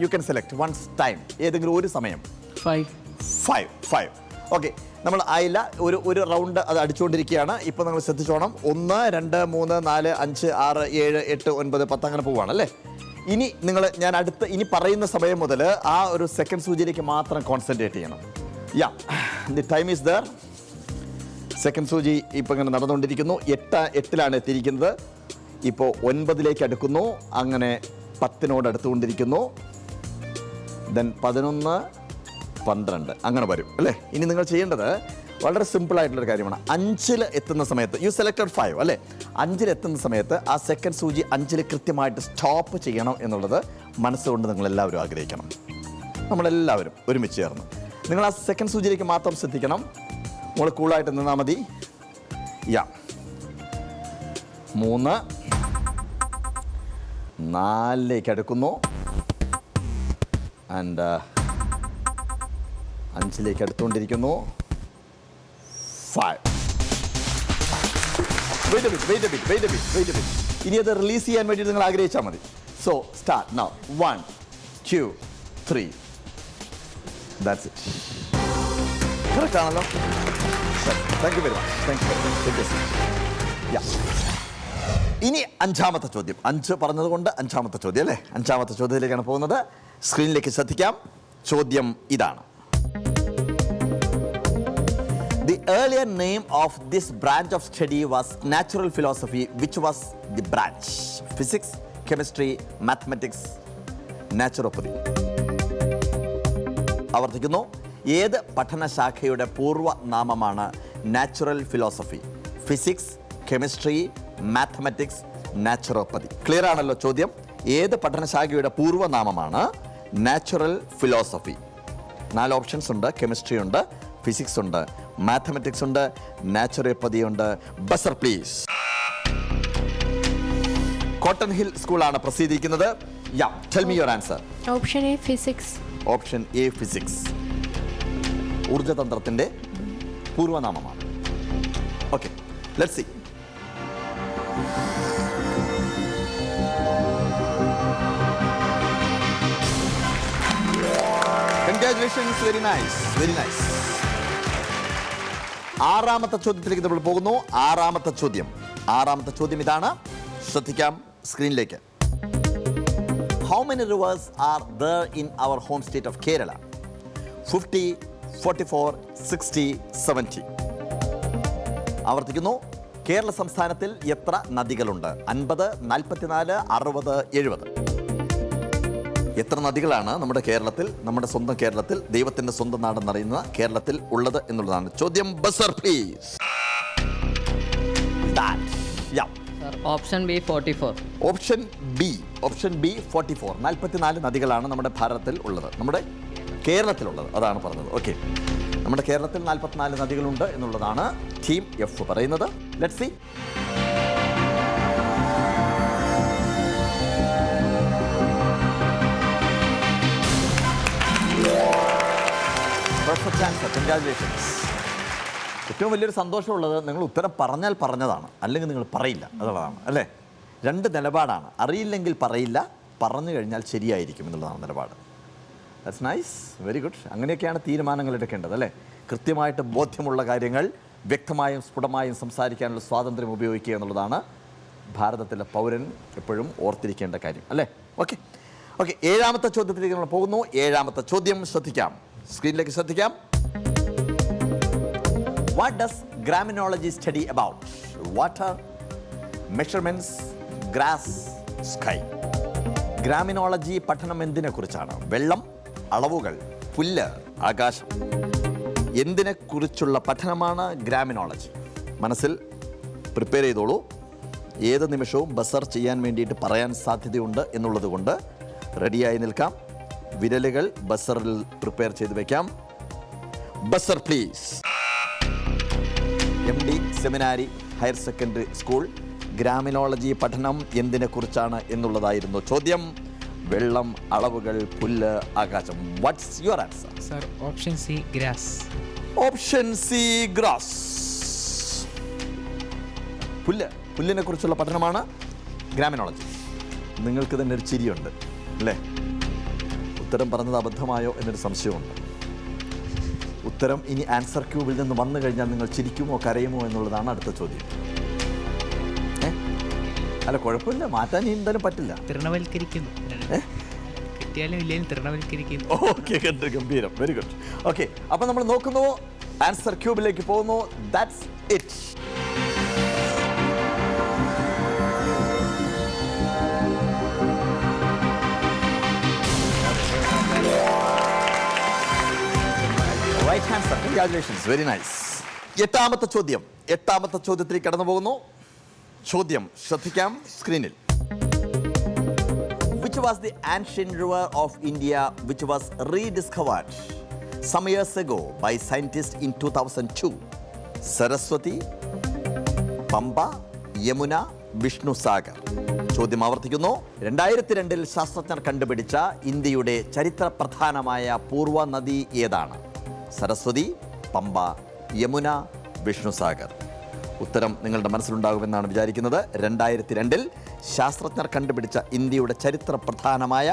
You can select once time. ഏതെങ്കിലും ഒരു സമയം. 5. ഓക്കെ, നമ്മൾ ആയില്ല. ഒരു റൗണ്ട് അത് അടിച്ചുകൊണ്ടിരിക്കുകയാണ്. ഇപ്പോൾ നമ്മൾ ശ്രദ്ധിച്ചോണം. 1, 2, 3, 4, 5, 6, 7, 8, 9, 10 അങ്ങനെ പോവുകയാണ് അല്ലേ? ഇനി ഞാൻ ഇനി പറയുന്ന സമയം മുതൽ ആ ഒരു സെക്കൻഡ് സൂചിയിലേക്ക് മാത്രം കോൺസെൻട്രേറ്റ് ചെയ്യണം. The time is there. Second സൂചി ഇപ്പോൾ ഇങ്ങനെ നടന്നുകൊണ്ടിരിക്കുന്നു. 8ലാണ് എത്തിയിരിക്കുന്നത്. ഇപ്പോൾ 9ലേക്ക് അടുക്കുന്നു. അങ്ങനെ 10നോട് അടുത്തുകൊണ്ടിരിക്കുന്നു. ദെൻ 11, 12 അങ്ങനെ വരും അല്ലേ? ഇനി നിങ്ങൾ ചെയ്യേണ്ടത് വളരെ സിമ്പിളായിട്ടുള്ളൊരു കാര്യമാണ്. 5-ൽ എത്തുന്ന സമയത്ത് യു സെലക്ടഡ് 5 അല്ലേ? 5-ൽ എത്തുന്ന സമയത്ത് ആ സെക്കൻഡ് സൂചി 5-ൽ കൃത്യമായിട്ട് സ്റ്റോപ്പ് ചെയ്യണം എന്നുള്ളത് മനസ്സുകൊണ്ട് നിങ്ങളെല്ലാവരും ആഗ്രഹിക്കണം. നമ്മളെല്ലാവരും ഒരുമിച്ച് ചേർന്ന് നിങ്ങൾ ആ സെക്കൻഡ് സൂചിയിലേക്ക് മാത്രം ശ്രദ്ധിക്കണം. നമ്മൾ കൂളായിട്ട് നിന്നാൽ മതി. 3, 4ലേക്ക് അടുക്കുന്നു. ആൻഡ് 5ലേക്ക് അടുത്തുകൊണ്ടിരിക്കുന്നു. 5. Wait a bit. ഇനി അത് റിലീസ് ചെയ്യാൻ വേണ്ടി നിങ്ങൾ ആഗ്രഹിച്ചാൽ മതി. So start now. 1, 2, 3. That's it. Correct ആണല്ലോ? Thank you very much. ഇനി 5ാമത്തെ ചോദ്യം. 5 പറഞ്ഞതുകൊണ്ട് 5ാമത്തെ ചോദ്യം അല്ലേ? 5ാമത്തെ ചോദ്യത്തിലേക്കാണ് പോകുന്നത്. സ്ക്രീനിലേക്ക് ശ്രദ്ധിക്കാം. ചോദ്യം ഇതാണ്. The earlier name of this branch of study was natural philosophy, which was the branch? Physics, chemistry, mathematics, naturopathy. ആവർത്തിക്കുന്നു, ഏത് പഠനശാഖയുടെ പൂർവ്വനാമമാണ് natural philosophy? Physics, chemistry, mathematics, naturopathy. Clear ആണല്ലോ ചോദ്യം? ഏത് പഠനശാഖയുടെ പൂർവ്വനാമമാണ് നാച്ചുറൽ ഫിലോസഫി? 4 ഓപ്ഷൻസ് ഉണ്ട്. കെമിസ്ട്രി ഉണ്ട്, ഫിസിക്സ് ഉണ്ട്, മാത്തമാറ്റിക്സ് ഉണ്ട്, നാച്ചുറോപ്പതി ഉണ്ട്. Buzzer please. കോട്ടൺ ഹിൽ സ്കൂളാണ് പ്രസിദ്ധീകരിക്കുന്നത്. Yeah, tell me your answer. Option A, physics. Option A, physics. ഊർജ്ജതന്ത്രത്തിന്റെ പൂർവ്വനാമമാണ്. Okay, let's see. Congratulations, very nice, very nice. ആറാമത്തെ ചോദ്യത്തിലേക്ക് നമ്മൾ പോകുന്നു. ആറാമത്തെ ചോദ്യം ഇതാണ്. ശ്രദ്ധിക്കാം സ്ക്രീനിലേക്ക്. How many rivers are there in our home state of Kerala? 50, 44, 60, 70. ആവർത്തിക്കുന്നു, കേരള സംസ്ഥാനത്തിൽ എത്ര നദികളുണ്ട്? 50, 44, 60, 70. എത്ര നദികളാണ് നമ്മുടെ കേരളത്തിൽ, നമ്മുടെ സ്വന്തം കേരളത്തിൽ, ദൈവത്തിൻ്റെ സ്വന്തം നാടെന്നറിയുന്ന കേരളത്തിൽ ഉള്ളത് എന്നുള്ളതാണ് ചോദ്യം. Buzzer please. Option B 44. Option B 44. 44 നദികളാണ് നമ്മുടെ ഭാരതത്തിൽ ഉള്ളത്, നമ്മുടെ കേരളത്തിലുള്ളത്. അതാണ് പറഞ്ഞത്. ഓക്കെ, നമ്മുടെ കേരളത്തിൽ 44 നദികളുണ്ട് എന്നുള്ളതാണ് ടീം എഫ് പറയുന്നത്. Let's see. Perfect answer. Congratulations. ഏറ്റവും വലിയൊരു സന്തോഷമുള്ളത് നിങ്ങൾ ഉത്തരം പറഞ്ഞാൽ പറഞ്ഞതാണ്, അല്ലെങ്കിൽ നിങ്ങൾ പറയില്ല എന്നുള്ളതാണ്, അല്ലേ? 2 നിലപാടാണ്. അറിയില്ലെങ്കിൽ പറയില്ല, പറഞ്ഞു കഴിഞ്ഞാൽ ശരിയായിരിക്കും എന്നുള്ളതാണ് നിലപാട്. That's nice, very good. അങ്ങനെയൊക്കെയാണ് തീരുമാനങ്ങൾ എടുക്കേണ്ടത്, അല്ലേ? കൃത്യമായിട്ട് ബോധ്യമുള്ള കാര്യങ്ങൾ വ്യക്തമായും സ്ഫുടമായും സംസാരിക്കാനുള്ള സ്വാതന്ത്ര്യം ഉപയോഗിക്കുക എന്നുള്ളതാണ് ഭാരതത്തിലെ പൗരൻ എപ്പോഴും ഓർത്തിരിക്കേണ്ട കാര്യം, അല്ലേ? ഓക്കെ, ഏഴാമത്തെ ചോദ്യത്തിലേക്ക് നമ്മൾ പോകുന്നു. ഏഴാമത്തെ ചോദ്യം ശ്രദ്ധിക്കാം, സ്ക്രീനിലേക്ക് ശ്രദ്ധിക്കാം. What does graminology study about? Water, measurements, grass, sky. ഗ്രാമിനോളജി പഠനം എന്തിനെ കുറിച്ചാണ്? വെള്ളം, അളവുകൾ, പുല്ല്, ആകാശം. എന്തിനെക്കുറിച്ചുള്ള പഠനമാണ് ഗ്രാമിനോളജി? മനസ്സിൽ പ്രിപ്പയർ ചെയ്തോളൂ. ഏത് നിമിഷവും ബസർ ചെയ്യാൻ വേണ്ടിയിട്ട് പറയാൻ സാധ്യതയുണ്ട് എന്നുള്ളത് കൊണ്ട് റെഡിയായി നിൽക്കാം. വിരലുകൾ ബസറിൽ പ്രിപ്പയർ ചെയ്ത് വെക്കാം. Buzzer please. MD seminary higher secondary School graminology പഠനം എന്തിനെക്കുറിച്ചാണ് എന്നുള്ളതായിരുന്നു ചോദ്യം. വെള്ളം, അളവുകൾ, പുല്ല്, ആകാശം. What's your answer? Sir, option C, grass. Option C, grass. പുല്ലിനെ കുറിച്ചുള്ള പഠനമാണ് ഗ്രാമിനോളജി. നിങ്ങൾക്ക് തന്നെ ഒരു ചിരിയുണ്ട്, അല്ലേ? ഉത്തരം പറഞ്ഞത് അബദ്ധമായോ എന്നൊരു സംശയമുണ്ട്. ഉത്തരം ഇനി ആൻസർ ക്യൂബിൽ നിന്ന് വന്നു കഴിഞ്ഞാൽ നിങ്ങൾ ചിരിക്കുമോ കരയുമോ എന്നുള്ളതാണ് അടുത്ത ചോദ്യം. അല്ല, കുഴപ്പമില്ല, മാറ്റാൻ ഇനി എന്തായാലും പറ്റില്ല. തൃണവൽക്കരിക്കുന്നു. കിട്ടിയാലും ഇല്ലെങ്കിലും തൃണവൽക്കരിക്കുന്നു. ഓക്കെ, ഗംഭീരം, വെരി ഗുഡ്. ഓക്കെ, അപ്പം നമ്മൾ നോക്കുന്നു, ആൻസർ ക്യൂബിലേക്ക് പോകുന്നു. That's it. Right answer. Congratulations, very nice. എട്ടാമത്തെ ചോദ്യത്തിലേക്ക് കടന്നു പോകുന്നു. ചോദ്യം ശ്രദ്ധിക്കാം സ്ക്രീനിൽ. Which was the ancient river of India which was rediscovered some years ago by scientists in 2002? Saraswati, Pamba, Yamuna, Vishnu Sagar. ചോദ്യം ആവർത്തിക്കുന്നു. 2002 ശാസ്ത്രജ്ഞർ കണ്ടുപിടിച്ച ഇന്ത്യയുടെ ചരിത്ര പ്രധാനമായ പൂർവ്വ നദി ഏതാണ്? സരസ്വതി, പമ്പ, യമുന, വിഷ്ണു സാഗർ. ഉത്തരം നിങ്ങളുടെ മനസ്സിലുണ്ടാകുമെന്നാണ് വിചാരിക്കുന്നത്. 2002 ശാസ്ത്രജ്ഞർ കണ്ടുപിടിച്ച ഇന്ത്യയുടെ ചരിത്ര പ്രധാനമായ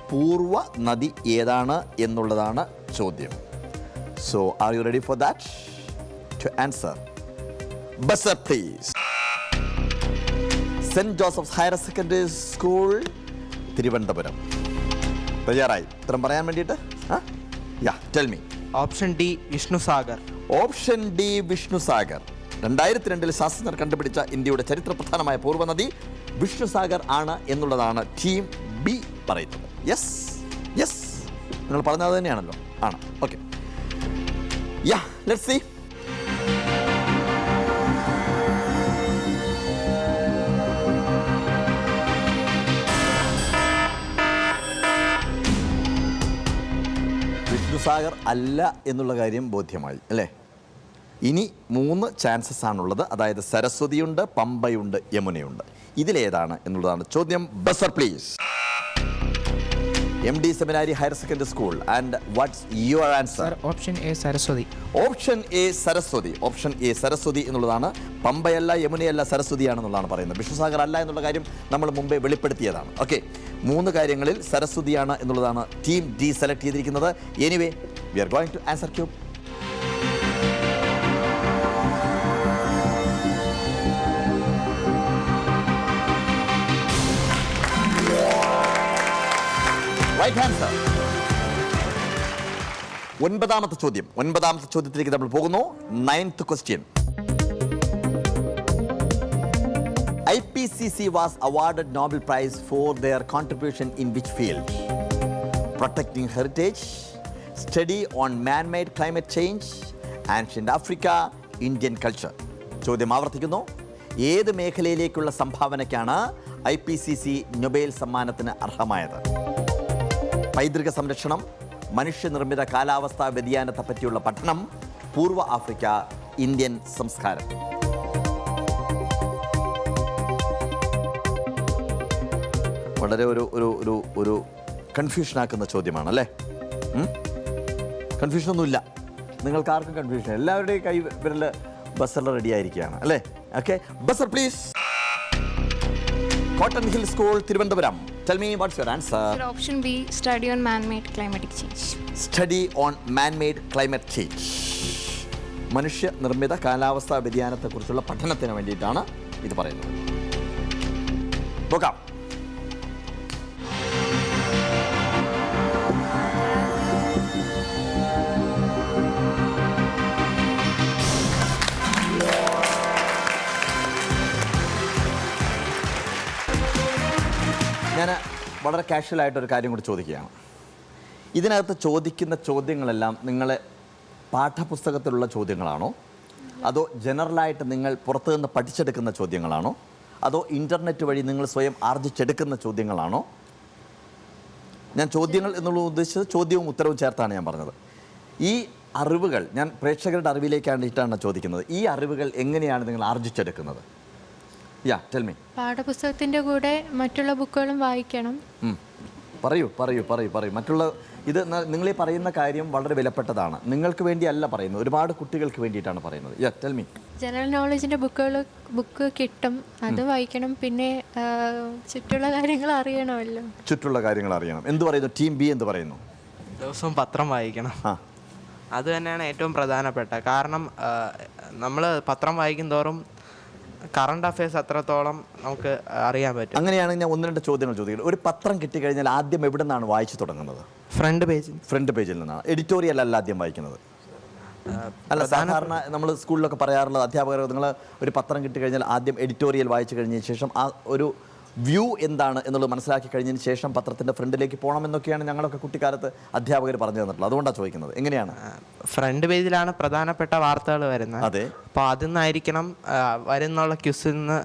പൂർവ്വ നദി ഏതാണ് എന്നുള്ളതാണ് ചോദ്യം. So are you ready for that? To answer, buzzer please. Saint Joseph's Higher secondary School, Thiruvananthapuram. തയ്യാറായി ഉത്തരം പറയാൻ വേണ്ടിയിട്ട്? Yeah, tell me. Option D, Vishnu Sagar. Option D Vishnusagar. 2002 ശാസ്ത്രജ്ഞർ കണ്ടുപിടിച്ച ഇന്ത്യയുടെ ചരിത്രപ്രധാനമായ പൂർവ്വനദി വിഷ്ണുസാഗർ ആണ് എന്നുള്ളതാണ് ടീം ബി പറയുന്നത്. യെസ് യെസ്, നിങ്ങൾ പറഞ്ഞത് തന്നെയാണല്ലോ. ആണ്. Okay, yeah let's see. Vishnusagar അല്ല എന്നുള്ള കാര്യം ബോധ്യമായി അല്ലേ? ഇനി 3 ചാൻസസ് ആണുള്ളത്. അതായത് സരസ്വതിയുണ്ട്, പമ്പയുണ്ട്, യമുനയുണ്ട്. ഇതിലേതാണ് എന്നുള്ളതാണ് ചോദ്യം. Buzzer please. MD seminary higher secondary school. And what's your answer? Option A Saraswati. Option A Saraswati. Option A Saraswati എന്നുള്ളതാണ്. പമ്പയല്ല, യമുനയല്ല, സരസ്വതിയാണെന്നുള്ളതാണ് പറയുന്നത്. വിഷ്ണുസാഗർ അല്ല എന്നുള്ള കാര്യം നമ്മൾ മുമ്പേ വെളിപ്പെടുത്തിയതാണ്. ഓക്കെ, 3 കാര്യങ്ങളിൽ സരസ്വതിയാണ് എന്നുള്ളതാണ് ടീം ഡി സെലക്ട് ചെയ്തിരിക്കുന്നത്. Anyway, we are going to answer cube. Right answer. 9ാമത്തെ ചോദ്യം. 9ാമത്തെ ചോദ്യത്തിലേക്ക് നമ്മൾ പോകുന്നു. 9th question. IPCC was awarded Nobel Prize for their contribution in which field? Protecting heritage, study on man-made climate change, ancient Africa, Indian culture. ചോദ്യം ആവർത്തിക്കുന്നു. ഏത് മേഖലയിലേക്കുള്ള സംഭാവനയ്ക്കാണ് IPCC നൊബേൽ സമ്മാനത്തിന് അർഹമായത്? പൈതൃക സംരക്ഷണം, മനുഷ്യനിർമ്മിത കാലാവസ്ഥാ വ്യതിയാനത്തെ പറ്റിയുള്ള പഠനം, പൂർവ്വ ആഫ്രിക്ക, ഇന്ത്യൻ സംസ്കാരം. വളരെ ഒരു കൺഫ്യൂഷനാക്കുന്ന ചോദ്യമാണ് അല്ലേ? കൺഫ്യൂഷനൊന്നുമില്ല, നിങ്ങൾക്ക് ആർക്കും കൺഫ്യൂഷൻ. എല്ലാവരുടെയും കൈ വിരൽ ബസറിൽ റെഡി ആയിരിക്കുകയാണ് അല്ലേ? Okay, buzzer please. Cotton Hill School, Thiruvananthapuram. Tell me what's your answer? Sir, option B, study on man-made climatic change. Study on man-made climate change. മനുഷ്യ നിർമ്മിത കാലാവസ്ഥാ വ്യതിയാനത്തെക്കുറിച്ചുള്ള പഠനത്തിന് വേണ്ടിയിട്ടാണ് ഇത് പറയുന്നത്. നോക്കാം. ഞാൻ വളരെ കാഷ്വലായിട്ടൊരു കാര്യം കൂടി ചോദിക്കുകയാണ്. ഇതിനകത്ത് ചോദിക്കുന്ന ചോദ്യങ്ങളെല്ലാം നിങ്ങളെ പാഠപുസ്തകത്തിലുള്ള ചോദ്യങ്ങളാണോ, അതോ ജനറലായിട്ട് നിങ്ങൾ പുറത്തു നിന്ന് പഠിച്ചെടുക്കുന്ന ചോദ്യങ്ങളാണോ, അതോ ഇൻ്റർനെറ്റ് വഴി നിങ്ങൾ സ്വയം ആർജിച്ചെടുക്കുന്ന ചോദ്യങ്ങളാണോ? ഞാൻ ചോദ്യങ്ങൾ എന്നുള്ള ഉദ്ദേശിച്ചത് ചോദ്യവും ഉത്തരവും ചേർത്താണ് ഞാൻ പറഞ്ഞത്. ഈ അറിവുകൾ ഞാൻ പ്രേക്ഷകരുടെ അറിവിലേക്കാണ്ടിട്ടാണ് ചോദിക്കുന്നത്. ഈ അറിവുകൾ എങ്ങനെയാണ് നിങ്ങൾ ആർജിച്ചെടുക്കുന്നത്? യാ ടെൽ മീ. പാഠപുസ്തകത്തിൻ്റെ കൂടെ മറ്റുള്ള ബുക്കുകളും വായിക്കണം. പറയൂ. മറ്റുള്ള ഇത് നിങ്ങൾ ഈ പറയുന്ന കാര്യം വളരെ വിലപ്പെട്ടതാണ്. നിങ്ങൾക്ക് വേണ്ടിയല്ല പറയുന്നത്, ഒരുപാട് കുട്ടികൾക്ക് വേണ്ടിയിട്ടാണ് പറയുന്നത്. യാ ടെൽ മീ. ജനറൽ നോളജിൻ്റെ ബുക്ക് കിട്ടും, അത് വായിക്കണം. പിന്നെ ചുറ്റുള്ള കാര്യങ്ങൾ അറിയണമല്ലോ. ചുറ്റുള്ള കാര്യങ്ങൾ അറിയണം. എന്ത് പറയുന്നു ടീം ബി? എന്ത് പറയുന്നു? ദിവസവും പത്രം വായിക്കണം. അത് തന്നെയാണ് ഏറ്റവും പ്രധാനപ്പെട്ട കാരണം. നമ്മൾ പത്രം വായിക്കും തോറും കറണ്ട് അഫയേഴ്സ് അത്രത്തോളം നമുക്ക് അറിയാൻ പറ്റും. അങ്ങനെയാണെങ്കിൽ ഞാൻ 1-2 ചോദ്യങ്ങൾ ചോദിക്കുന്നത്. ഒരു പത്രം കിട്ടിക്കഴിഞ്ഞാൽ ആദ്യം എവിടെ നിന്നാണ് വായിച്ചു തുടങ്ങുന്നത്? ഫ്രണ്ട് പേജിൽ നിന്നാണ്. എഡിറ്റോറിയൽ അല്ല ആദ്യം വായിക്കുന്നത്? അല്ല, സാധാരണ നമ്മൾ സ്കൂളിലൊക്കെ പറയാറുള്ളത്, അധ്യാപകർ നിങ്ങൾ ഒരു പത്രം കിട്ടിക്കഴിഞ്ഞാൽ ആദ്യം എഡിറ്റോറിയൽ വായിച്ചു കഴിഞ്ഞതിന് ശേഷം ആ ഒരു വ്യൂ എന്താണ് എന്നുള്ളത് മനസ്സിലാക്കി കഴിഞ്ഞതിന് ശേഷം പത്രത്തിൻ്റെ ഫ്രണ്ടിലേക്ക് പോകണമെന്നൊക്കെയാണ് ഞങ്ങളൊക്കെ കുട്ടിക്കാലത്ത് അധ്യാപകർ പറഞ്ഞു തന്നിട്ടുള്ളത്. അതുകൊണ്ടാണ് ചോദിക്കുന്നത്. എങ്ങനെയാണ്? ഫ്രണ്ട് പേജിലാണ് പ്രധാനപ്പെട്ട വാർത്തകൾ വരുന്നത്. അതെ. അപ്പോൾ അതിൽ നിന്നായിരിക്കണം വരുന്നുള്ള ക്വിസിൽ നിന്ന്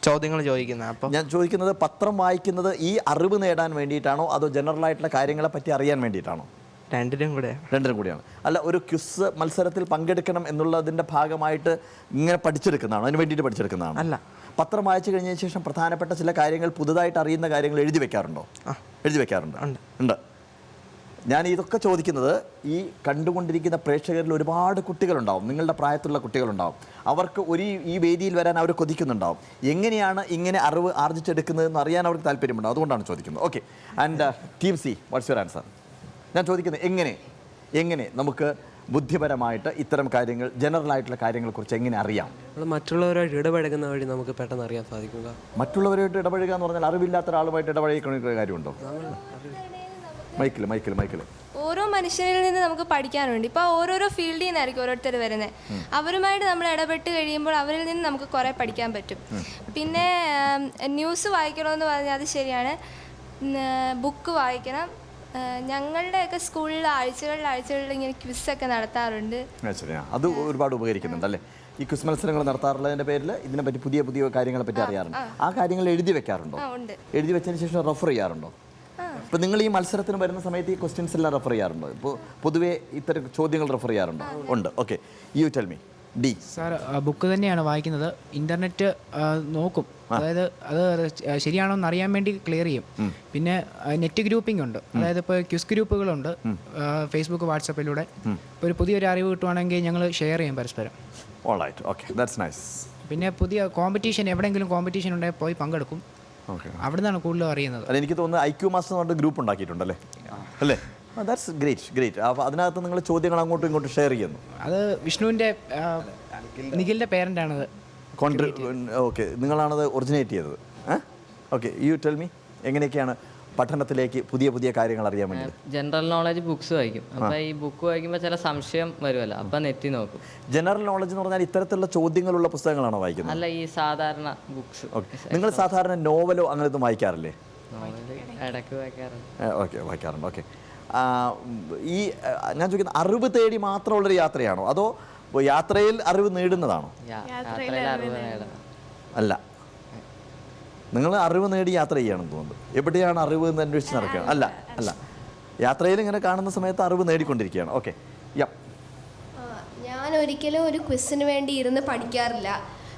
ചോദ്യങ്ങൾ ചോദിക്കുന്നത്. അപ്പോൾ ഞാൻ ചോദിക്കുന്നത്, പത്രം വായിക്കുന്നത് ഈ അറിവ് നേടാൻ വേണ്ടിയിട്ടാണോ അതോ ജനറലായിട്ടുള്ള കാര്യങ്ങളെ പറ്റി അറിയാൻ വേണ്ടിയിട്ടാണോ? രണ്ടിനും കൂടെയാണ്. അല്ല, ഒരു ക്വിസ് മത്സരത്തിൽ പങ്കെടുക്കണം എന്നുള്ളതിൻ്റെ ഭാഗമായിട്ട് ഇങ്ങനെ പഠിച്ചെടുക്കുന്നതാണോ? അതിന് വേണ്ടിയിട്ട് പഠിച്ചെടുക്കുന്നതാണോ? അല്ല. പത്രം വായിച്ചു കഴിഞ്ഞതിന് ശേഷം പ്രധാനപ്പെട്ട ചില കാര്യങ്ങൾ, പുതുതായിട്ട് അറിയുന്ന കാര്യങ്ങൾ എഴുതി വെക്കാറുണ്ടോ? എഴുതി വെക്കാറുണ്ട്. ഉണ്ട്. ഞാൻ ഇതൊക്കെ ചോദിക്കുന്നത്, ഈ കണ്ടുകൊണ്ടിരിക്കുന്ന പ്രേക്ഷകരിൽ ഒരുപാട് കുട്ടികളുണ്ടാവും, നിങ്ങളുടെ പ്രായത്തിലുള്ള കുട്ടികളുണ്ടാവും. അവർക്ക് ഈ വേദിയിൽ വരാൻ അവർ കൊതിക്കുന്നുണ്ടാവും. എങ്ങനെയാണ് ഇങ്ങനെ അറിവ് ആർജിച്ചെടുക്കുന്നതെന്ന് അറിയാൻ അവർക്ക് താല്പര്യമുണ്ടാവും. അതുകൊണ്ടാണ് ചോദിക്കുന്നത്. Okay, and team C, watts your answer? ഞാൻ ചോദിക്കുന്നത്, എങ്ങനെ നമുക്ക് ബുദ്ധിപരമായിട്ട് ഇത്തരം കാര്യങ്ങൾ, ജനറലായിട്ടുള്ള കാര്യങ്ങളെക്കുറിച്ച് എങ്ങനെ അറിയാം? മറ്റുള്ളവരുമായിട്ട് ഇടപഴകുന്ന വഴി നമുക്ക് പെട്ടെന്ന് അറിയാൻ സാധിക്കുക. മറ്റുള്ളവരുമായിട്ട് ഇടപഴകുക എന്ന് പറഞ്ഞാൽ അറിവില്ലാത്ത ഒരാളുമായിട്ട് ഇടപഴകിക്കുന്ന കാര്യമുണ്ടോ? മൈക്കിൾ ഓരോ മനുഷ്യരിൽ നിന്ന് നമുക്ക് പഠിക്കാനുണ്ട്. ഇപ്പോൾ ഓരോരോ ഫീൽഡിൽ നിന്നായിരിക്കും ഓരോരുത്തർ വരുന്നത്. അവരുമായിട്ട് നമ്മൾ ഇടപെട്ട് കഴിയുമ്പോൾ അവരിൽ നിന്ന് നമുക്ക് കുറേ പഠിക്കാൻ പറ്റും. പിന്നെ ന്യൂസ് വായിക്കണമെന്ന് പറഞ്ഞാൽ അത് ശരിയാണ്. ബുക്ക് വായിക്കണം. ഞങ്ങളുടെയൊക്കെ സ്കൂളിൽ ആഴ്ചകളിൽ ഇങ്ങനെ ക്വിസൊക്കെ നടത്താറുണ്ട്. ശരിയാ, അത് ഒരുപാട് ഉപകരിക്കുന്നുണ്ട് അല്ലേ? ഈ ക്വിസ് മത്സരങ്ങൾ നടത്താറുള്ളതിൻ്റെ പേരിൽ ഇതിനെപ്പറ്റി പുതിയ കാര്യങ്ങളെ പറ്റി അറിയാറുണ്ട്. ആ കാര്യങ്ങൾ എഴുതി വെക്കാറുണ്ടോ? എഴുതി വെച്ചതിന് ശേഷം റെഫർ ചെയ്യാറുണ്ടോ? ഇപ്പോൾ നിങ്ങൾ ഈ മത്സരത്തിന് വരുന്ന സമയത്ത് ഈ ക്വസ്റ്റ്യൻസ് എല്ലാം റെഫർ ചെയ്യാറുണ്ടോ? ഇപ്പോൾ പൊതുവേ ഇത്തരം ചോദ്യങ്ങൾ റെഫർ ചെയ്യാറുണ്ടോ? ഉണ്ട്. Okay, you tell me. D sir book തന്നെയാണ് വായിക്കുന്നത്. ഇൻ്റർനെറ്റ് നോക്കും, അതായത് അത് ശരിയാണോ എന്ന് അറിയാൻ വേണ്ടി ക്ലിയർ ചെയ്യും. പിന്നെ നെറ്റ് ഗ്രൂപ്പിംഗ് ഉണ്ട്, അതായത് ഇപ്പോൾ ക്വിസ് ഗ്രൂപ്പുകളുണ്ട് ഫേസ്ബുക്ക് വാട്സപ്പിലൂടെ. ഇപ്പോൾ ഒരു പുതിയൊരു അറിവ് കിട്ടുവാണെങ്കിൽ ഞങ്ങൾ ഷെയർ ചെയ്യും പരസ്പരം. Alright, okay, that's nice. പിന്നെ പുതിയ കോമ്പറ്റീഷൻ, എവിടെയെങ്കിലും കോമ്പറ്റീഷൻ ഉണ്ടെങ്കിൽ പോയി പങ്കെടുക്കും. അവിടെ നിന്നാണ് കൂടുതലും അറിയുന്നത്. അല്ല, എനിക്ക് തോന്നുന്നു IQ മാസ്റ്റർ എന്ന് പറഞ്ഞിട്ട് ഗ്രൂപ്പ് ഉണ്ടാക്കിയിട്ടുണ്ടല്ലേ? അല്ലേ? That's great. അപ്പോൾ അതിനകത്ത് നിങ്ങൾ ചോദ്യങ്ങൾ അങ്ങോട്ടും ഇങ്ങോട്ടും ഷെയർ ചെയ്യുന്നു. അത് വിഷ്ണുവിൻ്റെ നിഖിലിൻ്റെ പേരൻ്റാണത്. ഓക്കെ, നിങ്ങളാണത് ഒറിജിനേറ്റ് ചെയ്തത്. ഓക്കെ, യു ടെൽ മീ, എങ്ങനെയൊക്കെയാണ് പഠനത്തിലേക്ക് പുതിയ കാര്യങ്ങൾ അറിയാൻ വേണ്ടി? ജനറൽ നോളജ് ബുക്സ് വായിക്കും. അപ്പോൾ ഈ ബുക്ക് വായിക്കുമ്പോൾ ചില സംശയം വരുമല്ലോ, അപ്പം നെറ്റി നോക്കും. ജനറൽ നോളജ് എന്ന് പറഞ്ഞാൽ ഇത്തരത്തിലുള്ള ചോദ്യങ്ങളുള്ള പുസ്തകങ്ങളാണോ വായിക്കുന്നത്? അല്ല, ഈ സാധാരണ ബുക്സ്. നിങ്ങൾ സാധാരണ നോവലോ അങ്ങനെയൊന്നും വായിക്കാറില്ലേ? ഇടയ്ക്ക് വായിക്കാറുണ്ട്. ഓക്കെ, വായിക്കാറുണ്ട്. ഓക്കെ, ഈ ഞാൻ ചോദിക്കുന്നത് അറിവ് തേടി മാത്രമുള്ളൊരു യാത്രയാണോ, അതോ യാത്രയിൽ അറിവ് നേടുന്നതാണോ? യാത്രയിൽ അറിവ് നേടാം. അല്ല, നിങ്ങൾ അറിവ് നേടി യാത്ര ചെയ്യണമെന്ന് തോന്നുന്നത്. എവിടെയാണ് അറിവ് എന്ന് അന്വേഷിച്ച് നടക്കുകയാണ്? അല്ല, യാത്രയിൽ ഇങ്ങനെ കാണുന്ന സമയത്ത് അറിവ് നേടിക്കൊണ്ടിരിക്കുകയാണ്. ഓക്കെ, ഞാൻ ഒരിക്കലും ഒരു ക്വിസിന് വേണ്ടി ഇരുന്ന് പഠിക്കാറില്ല.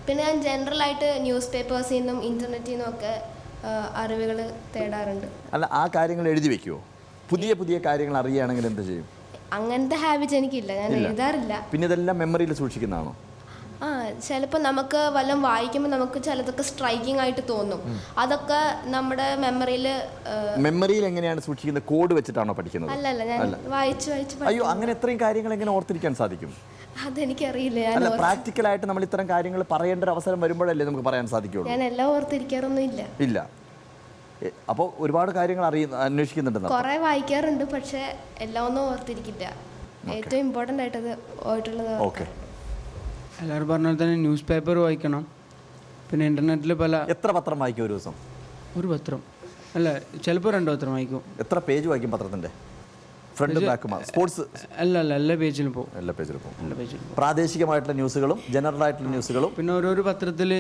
പിന്നെ ഞാൻ ജനറലായിട്ട് ന്യൂസ് പേപ്പേഴ്സിൽ നിന്നും ഇൻ്റർനെറ്റിൽ നിന്നൊക്കെ അറിവുകൾ തേടാറുണ്ട്. അല്ല, ആ കാര്യങ്ങൾ എഴുതി വെക്കുമോ? പുതിയ കാര്യങ്ങൾ അറിയുകയാണെങ്കിൽ എന്ത് ചെയ്യും? അങ്ങനത്തെ ഹാബിറ്റ് എനിക്കില്ല, ഞാൻ എഴുതാറില്ല. പിന്നെ ഇതെല്ലാം മെമ്മറിയിൽ സൂക്ഷിക്കുന്നതാണോ? ചിലപ്പോൾ നമുക്ക് വല്ലതും വായിക്കുമ്പോൾ നമുക്ക് ചിലതൊക്കെ സ്ട്രൈക്കിംഗ് ആയിട്ട് തോന്നും. അതൊക്കെ നമ്മുടെ മെമ്മറിയിൽ എങ്ങനെയാണ് സൂക്ഷിക്കുന്നത്? കോഡ് വെച്ചിട്ടാണോ പഠിക്കുന്നത്? അല്ലല്ല, ഞാൻ വായിച്ച് അയ്യോ, അങ്ങനെ എത്രയും കാര്യങ്ങൾ എങ്ങനെ ഓർത്തിരിക്കാൻ സാധിക്കും? അതെനിക്കറിയില്ല. അല്ല, പ്രാക്ടിക്കലായിട്ട് നമ്മൾ ഇത്തരം കാര്യങ്ങൾ പറയേണ്ട ഒരു അവസരം വരുമ്പോഴല്ലേ നമുക്ക് പറയാൻ സാധിക്കുള്ളൂ. ഞാൻ എല്ലാം ഓർത്തിരിക്കാറൊന്നും ഇല്ല. അപ്പോൾ ഒരുപാട് കാര്യങ്ങൾ അന്വേഷിക്കുന്നുണ്ട്. കുറേ വായിക്കാറുണ്ട്, പക്ഷേ എല്ലാം ഒന്നും ഓർത്തിരിക്കില്ല. ഏറ്റവും ഇമ്പോർട്ടൻ്റ് ആയിട്ടത് ആയിട്ടുള്ളത്. ഓക്കെ, എല്ലാവരും പറഞ്ഞ പോലെ തന്നെ ന്യൂസ് പേപ്പർ വായിക്കണം. പിന്നെ ഇൻ്റർനെറ്റിൽ എത്ര പത്രം വായിക്കും ഒരു ദിവസം? ഒരു പത്രം അല്ല, ചിലപ്പോൾ 2 പത്രം വായിക്കും. എത്ര പേജ് വായിക്കും പത്രത്തിൻ്റെ? Front back sports? അല്ല, എല്ലാ പേജിലും പോകും. എല്ലാ പേജിലും പോകും. പ്രാദേശികമായിട്ടുള്ള ന്യൂസുകളും ജനറൽ ആയിട്ടുള്ള ന്യൂസുകളും. പിന്നെ ഓരോരോ പത്രത്തിൽ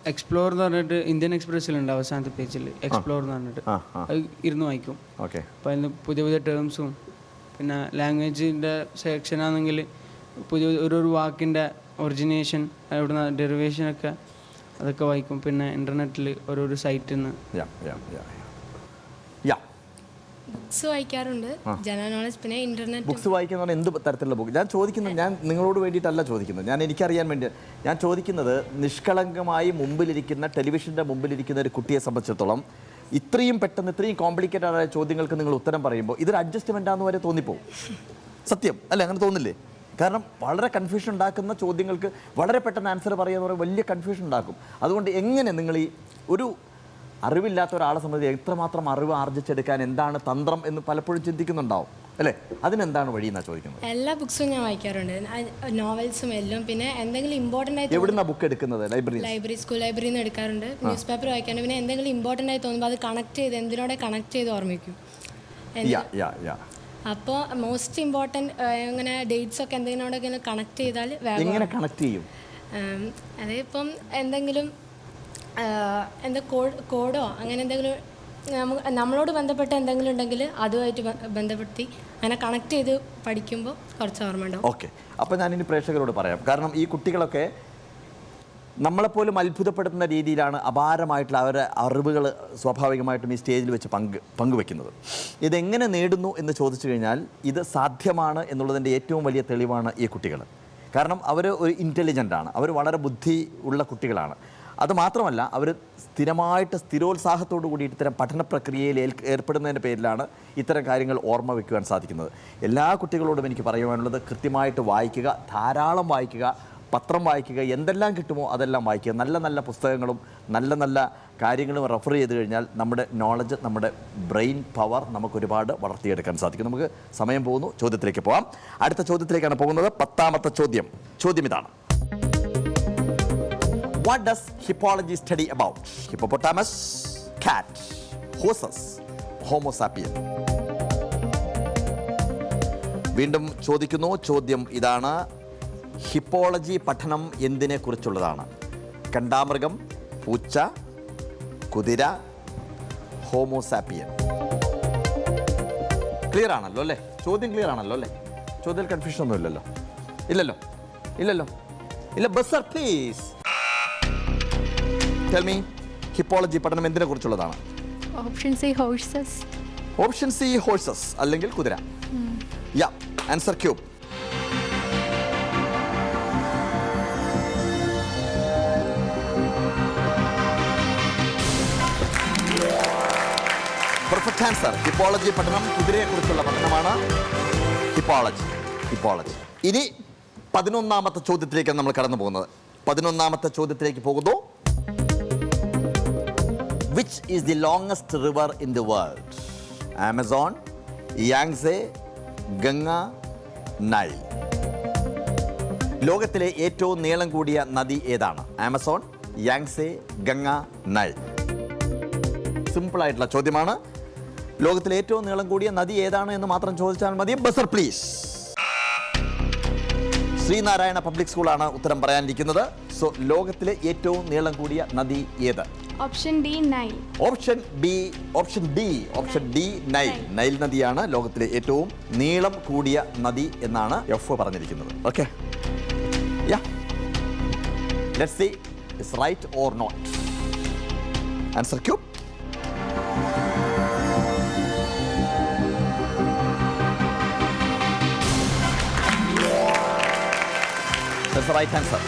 എക്സ്പ്ലോർ എന്ന് പറഞ്ഞിട്ട് ഇന്ത്യൻ എക്സ്പ്രസ്സിലുണ്ട് അവസാനത്തെ പേജിൽ എക്സ്പ്ലോർ എന്ന് പറഞ്ഞിട്ട്, അത് ഇരുന്ന് വായിക്കും. ഓക്കെ, അപ്പോൾ അതിന് പുതിയ ടേംസും പിന്നെ ലാംഗ്വേജിൻ്റെ സെക്ഷനാണെങ്കിൽ ഒരു വാക്കിൻ്റെ ഒറിജിനേഷൻ, എവിടെ ഡെറിവേഷനൊക്കെ അതൊക്കെ വായിക്കും. പിന്നെ ഇൻ്റർനെറ്റിൽ ഓരോരോ സൈറ്റിൽ നിന്ന് ബുക്സ് വായിക്കാറുണ്ട്, ജനറൽ നോളജ്. പിന്നെ ഇൻ്റർനെറ്റ് ബുക്സ് വായിക്കുന്ന എന്ത് തരത്തിലുള്ള ബുക്ക്? ഞാൻ ചോദിക്കുന്നത്, ഞാൻ നിങ്ങളോട് വേണ്ടിയിട്ടല്ല ചോദിക്കുന്നത്, ഞാൻ എനിക്കറിയാൻ വേണ്ടി ഞാൻ ചോദിക്കുന്നത്, നിഷ്കളങ്കമായി മുമ്പിലിരിക്കുന്ന ടെലിവിഷൻ്റെ മുമ്പിലിരിക്കുന്ന ഒരു കുട്ടിയെ സംബന്ധിച്ചിടത്തോളം ഇത്രയും പെട്ടെന്ന് ഇത്രയും കോംപ്ലിക്കേറ്റഡ് ആയ ചോദ്യങ്ങൾക്ക് നിങ്ങൾ ഉത്തരം പറയുമ്പോൾ ഇതൊരു അഡ്ജസ്റ്റ്മെൻ്റാന്ന് വരെ തോന്നിപ്പോവും. സത്യം അല്ലേ? അങ്ങനെ തോന്നില്ലേ? കാരണം വളരെ കൺഫ്യൂഷൻ ഉണ്ടാക്കുന്ന ചോദ്യങ്ങൾക്ക് വളരെ പെട്ടെന്ന് ആൻസർ പറയുക എന്ന് പറയുമ്പോൾ വലിയ കൺഫ്യൂഷൻ ഉണ്ടാക്കും. അതുകൊണ്ട് എങ്ങനെ നിങ്ങൾ ഈ ഒരു അറിവില്ലാത്ത ഒരാളെ സംബന്ധിച്ച് എത്രമാത്രം അറിവ് ആർജിച്ചെടുക്കാൻ എന്താണ് തന്ത്രം എന്ന് പലപ്പോഴും ചിന്തിക്കുന്നുണ്ടാവും അല്ലേ? അതിനെന്താണ് വഴി എന്നാണ് ചോദിക്കുന്നത്. എല്ലാ ബുക്സും ഞാൻ വായിക്കാറുണ്ട്, നോവൽസും എല്ലാം. പിന്നെ എന്തെങ്കിലും ഇമ്പോർട്ടൻ്റ് ആയി എവിടുന്നാണ് ബുക്ക് എടുക്കുന്നത്? ലൈബ്രറി, സ്കൂൾ ലൈബ്രറിയിൽ നിന്ന് എടുക്കാറുണ്ട്. ന്യൂസ് പേപ്പർ വായിക്കാറുണ്ട്. പിന്നെ എന്തെങ്കിലും ഇമ്പോർട്ടൻ്റ് ആയി തോന്നുമ്പോൾ അത് കണക്ട് ചെയ്ത് എന്തിനോടെ കണക്ട് ചെയ്ത് ഓർമ്മിക്കും. അപ്പോൾ മോസ്റ്റ് ഇമ്പോർട്ടൻറ്റ് അങ്ങനെ ഡേറ്റ്സ് ഒക്കെ എന്തെങ്കിലുമൊക്കെ കണക്ട് ചെയ്താൽ എങ്ങനെ കണക്ട് ചെയ്യും? അതിപ്പം എന്തെങ്കിലും എന്താ കോഡോ അങ്ങനെ എന്തെങ്കിലും നമ്മളോട് ബന്ധപ്പെട്ട എന്തെങ്കിലും ഉണ്ടെങ്കിൽ അതുമായിട്ട് ബന്ധപ്പെടുത്തി അങ്ങനെ കണക്ട് ചെയ്ത് പഠിക്കുമ്പോൾ കുറച്ച് ഓർമ്മ ഉണ്ടാവും. ഓക്കെ, അപ്പോൾ ഞാനിനി പ്രേക്ഷകരോട് പറയാം. കാരണം ഈ കുട്ടികളൊക്കെ നമ്മളെപ്പോലും അത്ഭുതപ്പെടുത്തുന്ന രീതിയിലാണ് അപാരമായിട്ടുള്ള അവരുടെ അറിവുകൾ സ്വാഭാവികമായിട്ടും ഈ സ്റ്റേജിൽ വെച്ച് പങ്കുവെക്കുന്നത്. ഇതെങ്ങനെ നേടുന്നു എന്ന് ചോദിച്ചു കഴിഞ്ഞാൽ ഇത് സാധ്യമാണ് എന്നുള്ളതിൻ്റെ ഏറ്റവും വലിയ തെളിവാണ് ഈ കുട്ടികൾ. കാരണം അവർ ഒരു ഇൻ്റലിജൻ്റാണ്, അവർ വളരെ ബുദ്ധി ഉള്ള കുട്ടികളാണ്. അതുമാത്രമല്ല, അവർ സ്ഥിരോത്സാഹത്തോടു കൂടി ഇത്തരം പഠന പ്രക്രിയയിൽ ഏർപ്പെടുന്നതിൻ്റെ പേരിലാണ് ഇത്തരം കാര്യങ്ങൾ ഓർമ്മ വയ്ക്കുവാൻ സാധിക്കുന്നത്. എല്ലാ കുട്ടികളോടും എനിക്ക് പറയുവാനുള്ളത്, കൃത്യമായിട്ട് വായിക്കുക, ധാരാളം വായിക്കുക, പത്രം വായിക്കുക, എന്തെല്ലാം കിട്ടുമോ അതെല്ലാം വായിക്കുക. നല്ല നല്ല പുസ്തകങ്ങളും നല്ല നല്ല കാര്യങ്ങളും റെഫർ ചെയ്ത് കഴിഞ്ഞാൽ നമ്മുടെ നോളജ്, നമ്മുടെ ബ്രെയിൻ പവർ നമുക്ക് ഒരുപാട് വളർത്തിയെടുക്കാൻ സാധിക്കും. നമുക്ക് സമയം പോകുന്നു, ചോദ്യത്തിലേക്ക് പോകാം. അടുത്ത ചോദ്യത്തിലേക്കാണ് പോകുന്നത്. 10ാമത്തെ ചോദ്യം. ചോദ്യം ഇതാണ്: What does hippology study about? Hippopotamus, cat, horses, Homo sapien. വീണ്ടും ചോദിക്കുന്നു. ചോദ്യം ഇതാണ്: ഹിപ്പോളജി പഠനം എന്തിനെ കുറിച്ചുള്ളതാണ്? കണ്ടാമൃഗം, പൂച്ച, കുതിര, ഹോമോസാപ്പിയൻ. ക്ലിയർ ആണല്ലോ അല്ലേ? ചോദ്യം ക്ലിയർ ആണല്ലോ അല്ലേ? ചോദ്യത്തിൽ കൺഫ്യൂഷൻ ഒന്നും ഇല്ലല്ലോ? ഇല്ലല്ലോ. Buzzer please. Tell me, hippology പഠനം എന്തിനെ കുറിച്ചുള്ളതാണ്? Option C horses. Option C horses അല്ലെങ്കിൽ കുതിര. Yeah, answer cube. Perfect answer. Hippology പഠനം കുതിരയെക്കുറിച്ചുള്ള പഠനമാണ് ഹിപ്പോളജി. ഇനി 11ാമത്തെ ചോദ്യത്തിലേക്കാണ് നമ്മൾ കടന്നു പോകുന്നത്. 11ാമത്തെ ചോദ്യത്തിലേക്ക് പോകുന്നു. Which is the longest river in the world? Amazon, Yangtze, Ganga, Nile. ലോകത്തിലെ ഏറ്റവും നീളം കൂടിയ നദി ഏതാണ്? Amazon, Yangtze, Ganga, Nile. സിമ്പിളായിട്ടുള്ള ചോദ്യമാണ്. ലോകത്തിലെ ഏറ്റവും നീളം കൂടിയ നദി ഏതാണ് എന്ന് മാത്രം ചോദിച്ചാൽ മതി. Buzzer please. ശ്രീനാരായണ പബ്ലിക് സ്കൂളാണ് ഉത്തരം പറയാനിരിക്കുന്നത്. സോ ലോകത്തിലെ ഏറ്റവും നീളം കൂടിയ നദി ഏത്? Option D Nile. Option D Nile. Nile നദിയാണ് ലോകത്തിലെ ഏറ്റവും നീളം കൂടിയ നദി എന്നാണ് എഫ് പറഞ്ഞിരിക്കുന്നത്. Okay, yeah, let's see is right or not. Answer cube. That's the right answer.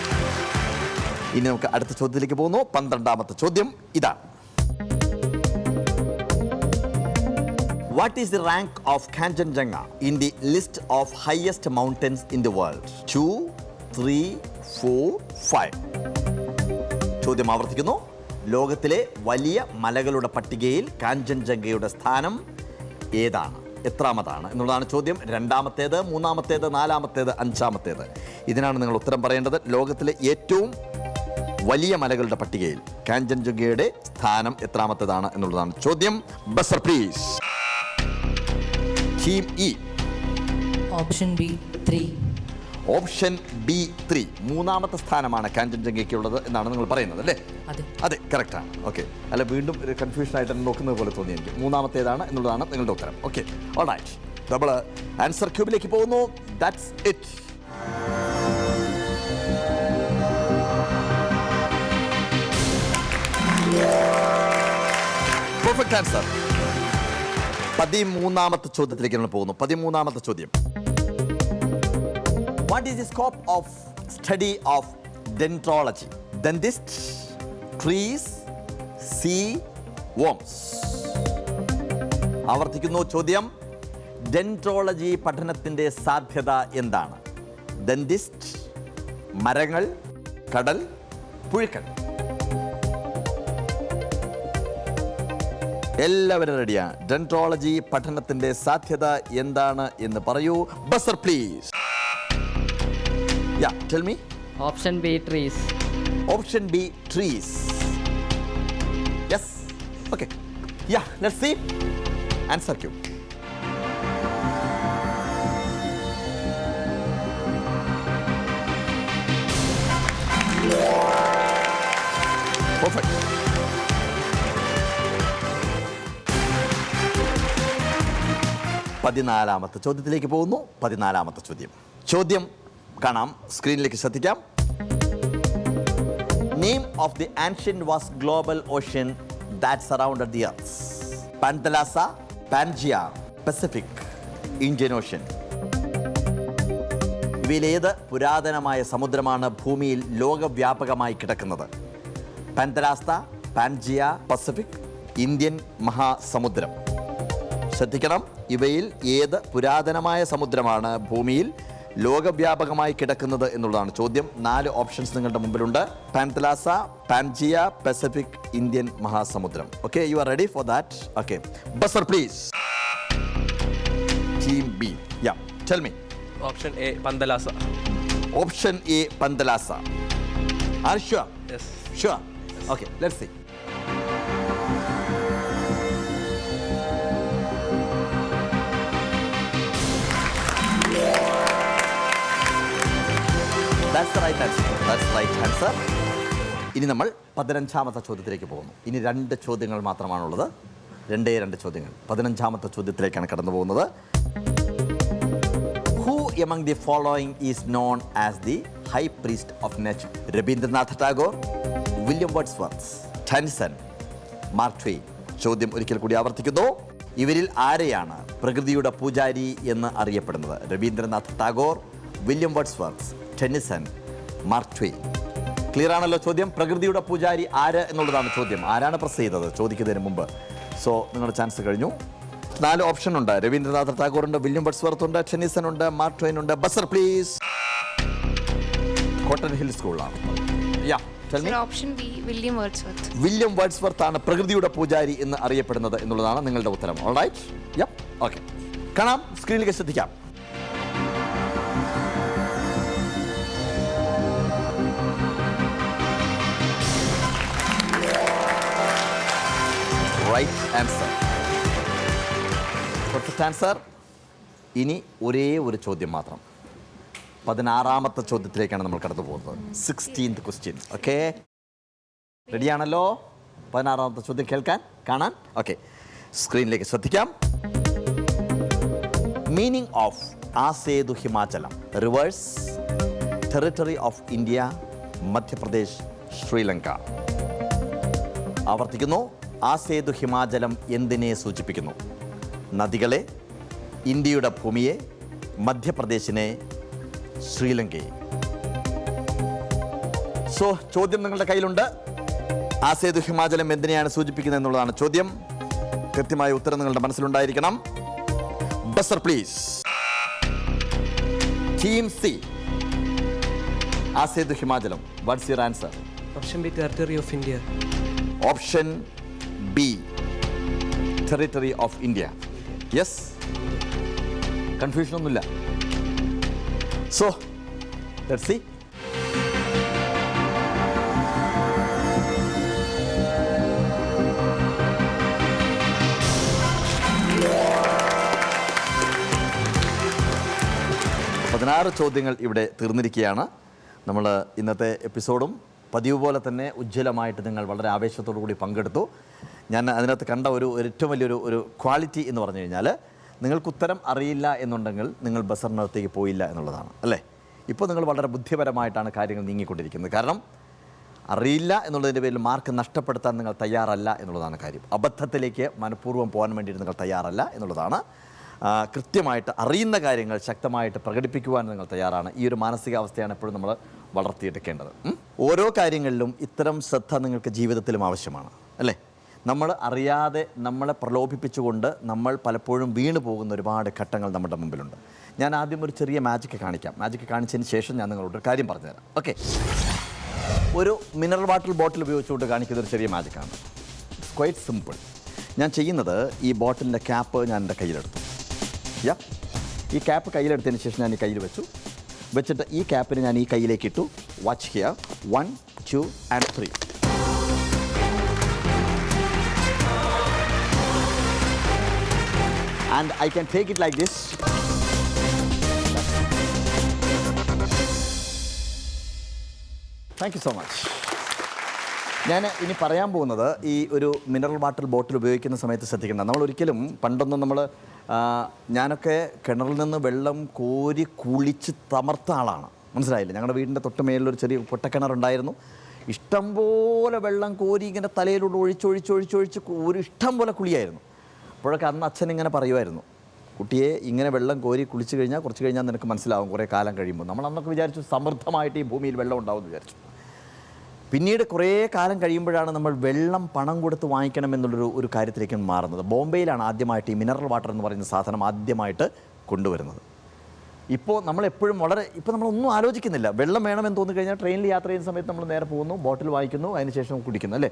ഇനി നമുക്ക് അടുത്ത ചോദ്യത്തിലേക്ക് പോകുന്നു. 12ാമത്തെ ചോദ്യം ഇതാണ്: What is the rank of Kanchenjunga in the list of highest mountains in the world? 2, 3, 4, 5. ചോദ്യം ആവർത്തിക്കുന്നു. ലോകത്തിലെ വലിയ മലകളുടെ പട്ടികയിൽ കാഞ്ചൻജംഗയുടെ സ്ഥാനം ഏതാണ്? എത്രാമതാണ് എന്നുള്ളതാണ് ചോദ്യം. 2ാമത്തേത്, 3ാമത്തേത്, 4ാമത്തേത്, 5ാമത്തേത്? ഇതിനാണ് നിങ്ങൾ ഉത്തരം പറയേണ്ടത്. ലോകത്തിലെ ഏറ്റവും വലിയ മലകളുടെ പട്ടികയിൽ കാഞ്ചൻജംഗയുടെ സ്ഥാനം എത്രാമത്തേതാണ് എന്നുള്ളതാണ് ചോദ്യം. Buzzer please. Team E. Option B 3. Option B 3. 3ാമത്തെ സ്ഥാനമാണ് കാഞ്ചൻജംഗയ്ക്കുള്ളത് എന്നാണ് നിങ്ങൾ പറയുന്നത് അല്ലേ? അതെ, കറക്റ്റാണ്. ഓക്കെ, അല്ല വീണ്ടും ഒരു കൺഫ്യൂഷൻ ആയിട്ട് നോക്കുന്നത് പോലെ തോന്നി എനിക്ക്. 3ാമത്തേതാണ് എന്നുള്ളതാണ് നിങ്ങളുടെ ഉത്തരം. Okay, all right. നമ്മൾ ആൻസർ ക്യൂബിലേക്ക് പോകുന്നു. That's it. Perfect answer. 13ാമത്തെ ചോദ്യത്തിലേക്ക് നമ്മൾ പോകുന്നു. 13ാമത്തെ ചോദ്യം: What is the scope of study of dendrology? Dentist, trees, sea, worms. ആവർത്തിക്കുന്നു ചോദ്യം. ഡെൻട്രോളജി പഠനത്തിൻ്റെ സാധ്യത എന്താണ്? ഡെന്റിസ്റ്റ്, മരങ്ങൾ, കടൽ, പുഴുക്കൾ. എല്ലാവരും റെഡിയാണ്? ഡെൻട്രോളജി പഠനത്തിൻ്റെ സാധ്യത എന്താണ് എന്ന് പറയൂ. Buzzer please. Yeah, tell me. Option B trees. Option B trees. Yes. Okay. Yeah, let's see. Answer Q. Perfect. പതിനാലാമത്തെ ചോദ്യത്തിലേക്ക് പോകുന്നു. 14ാമത്തെ ചോദ്യം കാണാം, സ്ക്രീനിലേക്ക് ശ്രദ്ധിക്കാം. Name of the ancient vast global ocean that surrounded the earth. Panthalassa, Pangaea, Pacific, Indian Ocean. ഇവയിലേത് പുരാതനമായ സമുദ്രമാണ് ഭൂമിയിൽ ലോകവ്യാപകമായി കിടക്കുന്നത്? പാന്തലാസ്ത, പാൻജിയ, പസഫിക്, ഇന്ത്യൻ മഹാസമുദ്രം. ശ്രദ്ധിക്കണം, ഇവയിൽ ഏത് പുരാതനമായ സമുദ്രമാണ് ഭൂമിയിൽ ലോകവ്യാപകമായി കിടക്കുന്നത് എന്നുള്ളതാണ് ചോദ്യം. 4 ഓപ്ഷൻസ് നിങ്ങളുടെ മുമ്പിലുണ്ട്. പാൻതലാസ, പാൻജിയ, പസഫിക്, ഇന്ത്യൻ മഹാസമുദ്രം. Okay, you are ready for that? Okay, buzzer please. Team B, yeah, tell me. Option A Panthalassa. Option A Panthalassa. Are sure? Yes. Sure. Okay, let's see. That's the right answer. That's the right answer. ഇനി നമ്മൾ 15ാമത്തെ ചോദ്യത്തിലേക്ക് പോകുന്നു. ഇനി 2 ചോദ്യങ്ങൾ മാത്രമാണുള്ളത്. 2 ചോദ്യങ്ങൾ. 15ാമത്തെ ചോദ്യത്തിലേക്കാണ് കടന്നു പോകുന്നത്. Who among the following is known as the high priest of nature? Rabindranath Tagore, William Wordsworth, ടെൻസൺ, mark Twain. ചോദ്യം ഒരിക്കൽ കൂടി ആവർത്തിക്കുന്നു. ഇവരിൽ ആരെയാണ് പ്രകൃതിയുടെ പൂജാരി എന്ന് അറിയപ്പെടുന്നത്? Rabindranath Tagore, William Wordsworth, Tennyson, mark Twain. Clear ആണല്ലോ ചോദ്യം? പ്രകൃതിയുടെ പൂജാരി ആര് എന്നുള്ളതാണ് ചോദ്യം. ആരാണ് പ്രസ് ചെയ്തത് ചോദിക്കുന്നതിന് മുമ്പ്? സോ നിങ്ങളുടെ ചാൻസ് കഴിഞ്ഞു. 4 ഓപ്ഷൻ ഉണ്ട്. രവീന്ദ്രനാഥ ടാഗോർ ഉണ്ട്, വില്യം വേർഡ്സ്വർത്ത് ഉണ്ട്, ടെന്നിസൺ ഉണ്ട്, മാർക്ക് ട്വെയിൻ ഉണ്ട്. Buzzer please. കോട്ടൺ ഹിൽ സ്കൂളാണ്. Yeah, tell me. Option B William Wordsworth. William Wordsworth ആണ് പ്രകൃതിയുടെ പൂജാരി എന്ന് അറിയപ്പെടുന്നത് എന്നുള്ളതാണ് നിങ്ങളുടെ ഉത്തരം. All right, yeah, okay. കാണാം, സ്ക്രീനിലേക്ക് ശ്രദ്ധിക്കാം. Right answer. Perfect answer. ഇനി ഒരേ ഒരു ചോദ്യം മാത്രം. 16ാമത്തെ ചോദ്യത്തിലേക്കാണ് നമ്മൾ കടന്നു പോകുന്നത്. 16th question. ഓക്കെ, റെഡിയാണല്ലോ? 16ാമത്തെ ചോദ്യം കേൾക്കാൻ, കാണാൻ. ഓക്കെ, സ്ക്രീനിലേക്ക് ശ്രദ്ധിക്കാം. Meaning of Asethu Himachalam. Rivers, territory of India, Madhya Pradesh, Sri Lanka. ആവർത്തിക്കുന്നു. ആസേതു ഹിമാചലം എന്തിനെ സൂചിപ്പിക്കുന്നു? നദികളെ, ഇന്ത്യയുടെ ഭൂമിയെ, മധ്യപ്രദേശിനെ, ശ്രീലങ്കയെ. സോ ചോദ്യം നിങ്ങളുടെ കയ്യിലുണ്ട്. ആസേതു ഹിമാചലം എന്തിനെയാണ് സൂചിപ്പിക്കുന്നത് എന്നുള്ളതാണ് ചോദ്യം. കൃത്യമായ ഉത്തരം നിങ്ങളുടെ മനസ്സിലുണ്ടായിരിക്കണം. Buzzer please. Team C, Asethu Himachalam. What's your answer? Option B territory of India. Option B territory of India. Yes, confusion ഒന്നുമില്ല. So let's see. പതിനാറ് ചോദ്യങ്ങൾ ഇവിടെ തീർന്നിരിക്കുകയാണ്. നമ്മൾ ഇന്നത്തെ എപ്പിസോഡും പതിവ് പോലെ തന്നെ ഉജ്ജ്വലമായിട്ട് നിങ്ങൾ വളരെ ആവേശത്തോടു കൂടി പങ്കെടുത്തു. ഞാൻ അതിനകത്ത് കണ്ട ഏറ്റവും വലിയൊരു ക്വാളിറ്റി എന്ന് പറഞ്ഞു കഴിഞ്ഞാൽ, നിങ്ങൾക്ക് ഉത്തരം അറിയില്ല എന്നുണ്ടെങ്കിൽ നിങ്ങൾ ബസറിനകത്തേക്ക് പോയില്ല എന്നുള്ളതാണ്, അല്ലേ? ഇപ്പോൾ നിങ്ങൾ വളരെ ബുദ്ധിപരമായിട്ടാണ് കാര്യങ്ങൾ നീങ്ങിക്കൊണ്ടിരിക്കുന്നത്. കാരണം അറിയില്ല എന്നുള്ളതിൻ്റെ പേരിൽ മാർക്ക് നഷ്ടപ്പെടുത്താൻ നിങ്ങൾ തയ്യാറല്ല എന്നുള്ളതാണ് കാര്യം. അബദ്ധത്തിലേക്ക് മനഃപൂർവ്വം പോകാൻ വേണ്ടിയിട്ട് നിങ്ങൾ തയ്യാറല്ല എന്നുള്ളതാണ്. കൃത്യമായിട്ട് അറിയുന്ന കാര്യങ്ങൾ ശക്തമായിട്ട് പ്രകടിപ്പിക്കുവാൻ നിങ്ങൾ തയ്യാറാണ്. ഈ ഒരു മാനസികാവസ്ഥയാണ് എപ്പോഴും നമ്മൾ വളർത്തിയെടുക്കേണ്ടത്. ഓരോ കാര്യങ്ങളിലും ഇത്തരം ശ്രദ്ധ നിങ്ങൾക്ക് ജീവിതത്തിലും ആവശ്യമാണ്, അല്ലേ? നമ്മൾ അറിയാതെ നമ്മളെ പ്രലോഭിപ്പിച്ചുകൊണ്ട് നമ്മൾ പലപ്പോഴും വീണു പോകുന്ന ഒരുപാട് ഘട്ടങ്ങൾ നമ്മുടെ മുമ്പിലുണ്ട്. ഞാൻ ആദ്യം ഒരു ചെറിയ മാജിക്ക് കാണിക്കാം. മാജിക്ക് കാണിച്ചതിന് ശേഷം ഞാൻ നിങ്ങളോട് ഒരു കാര്യം പറഞ്ഞുതരാം. ഓക്കെ, ഒരു മിനറൽ വാട്ടർ ബോട്ടിൽ ഉപയോഗിച്ചുകൊണ്ട് കാണിക്കുന്ന ഒരു ചെറിയ മാജിക്കാണ്. Quite simple. ഞാൻ ചെയ്യുന്നത്, ഈ ബോട്ടിലിൻ്റെ ക്യാപ്പ് ഞാൻ എൻ്റെ കയ്യിലെടുത്തു. ഈ ക്യാപ്പ് കയ്യിലെടുത്തതിന് ശേഷം ഞാൻ ഈ കയ്യിൽ വെച്ചിട്ട് ഈ ക്യാപ്പിന് ഞാൻ ഈ കയ്യിലേക്ക് ഇട്ടു. Watch here. 1, 2 and 3. And I can take it like this. Thank you so much. ഞാൻ ഇനി പറയാൻ പോകുന്നത് ഈ ഒരു മിനറൽ വാട്ടർ ബോട്ടിൽ ഉപയോഗിക്കുന്ന സമയത്ത് ശ്രദ്ധിക്കണം. നമ്മളൊരിക്കലും പണ്ടൊന്നും ഞാനൊക്കെ കിണറിൽ നിന്ന് വെള്ളം കോരി കുളിച്ച് തമർത്ത ആളാണ്. മനസ്സിലായില്ല? ഞങ്ങളുടെ വീടിൻ്റെ തൊട്ട് മേലിലൊരു ചെറിയ പൊട്ടക്കിണറുണ്ടായിരുന്നു. ഇഷ്ടംപോലെ വെള്ളം കോരി ഇങ്ങനെ തലയിലൂടെ ഒഴിച്ചൊഴിച്ച് ഒരു ഇഷ്ടം പോലെ കുളിയായിരുന്നു. അപ്പോഴൊക്കെ അന്ന് അച്ഛൻ ഇങ്ങനെ പറയുമായിരുന്നു, കുട്ടിയെ ഇങ്ങനെ വെള്ളം കോരി കുളിച്ച് കഴിഞ്ഞാൽ കുറച്ച് കഴിഞ്ഞാൽ നിനക്ക് മനസ്സിലാവും കുറേ കാലം കഴിയുമ്പോൾ. നമ്മൾ അന്നൊക്കെ വിചാരിച്ചു സമൃദ്ധമായിട്ട് ഈ ഭൂമിയിൽ വെള്ളം ഉണ്ടാവുമെന്ന് വിചാരിച്ചു. പിന്നീട് കുറേ കാലം കഴിയുമ്പോഴാണ് നമ്മൾ വെള്ളം പണം കൊടുത്ത് വാങ്ങിക്കണം എന്നുള്ളൊരു കാര്യത്തിലേക്ക് മാറുന്നത്. ബോംബെയിലാണ് ആദ്യമായിട്ട് ഈ മിനറൽ വാട്ടർ എന്ന് പറയുന്ന സാധനം ആദ്യമായിട്ട് കൊണ്ടുവരുന്നത്. ഇപ്പോൾ നമ്മളെപ്പോഴും ഇപ്പോൾ നമ്മളൊന്നും ആലോചിക്കുന്നില്ല. വെള്ളം വേണമെന്ന് തോന്നിക്കഴിഞ്ഞാൽ ട്രെയിനിൽ യാത്ര ചെയ്യുന്ന സമയത്ത് നമ്മൾ നേരെ പോകുന്നു, ബോട്ടിൽ വാങ്ങിക്കുന്നു, അതിനുശേഷം കുടിക്കുന്നു അല്ലേ.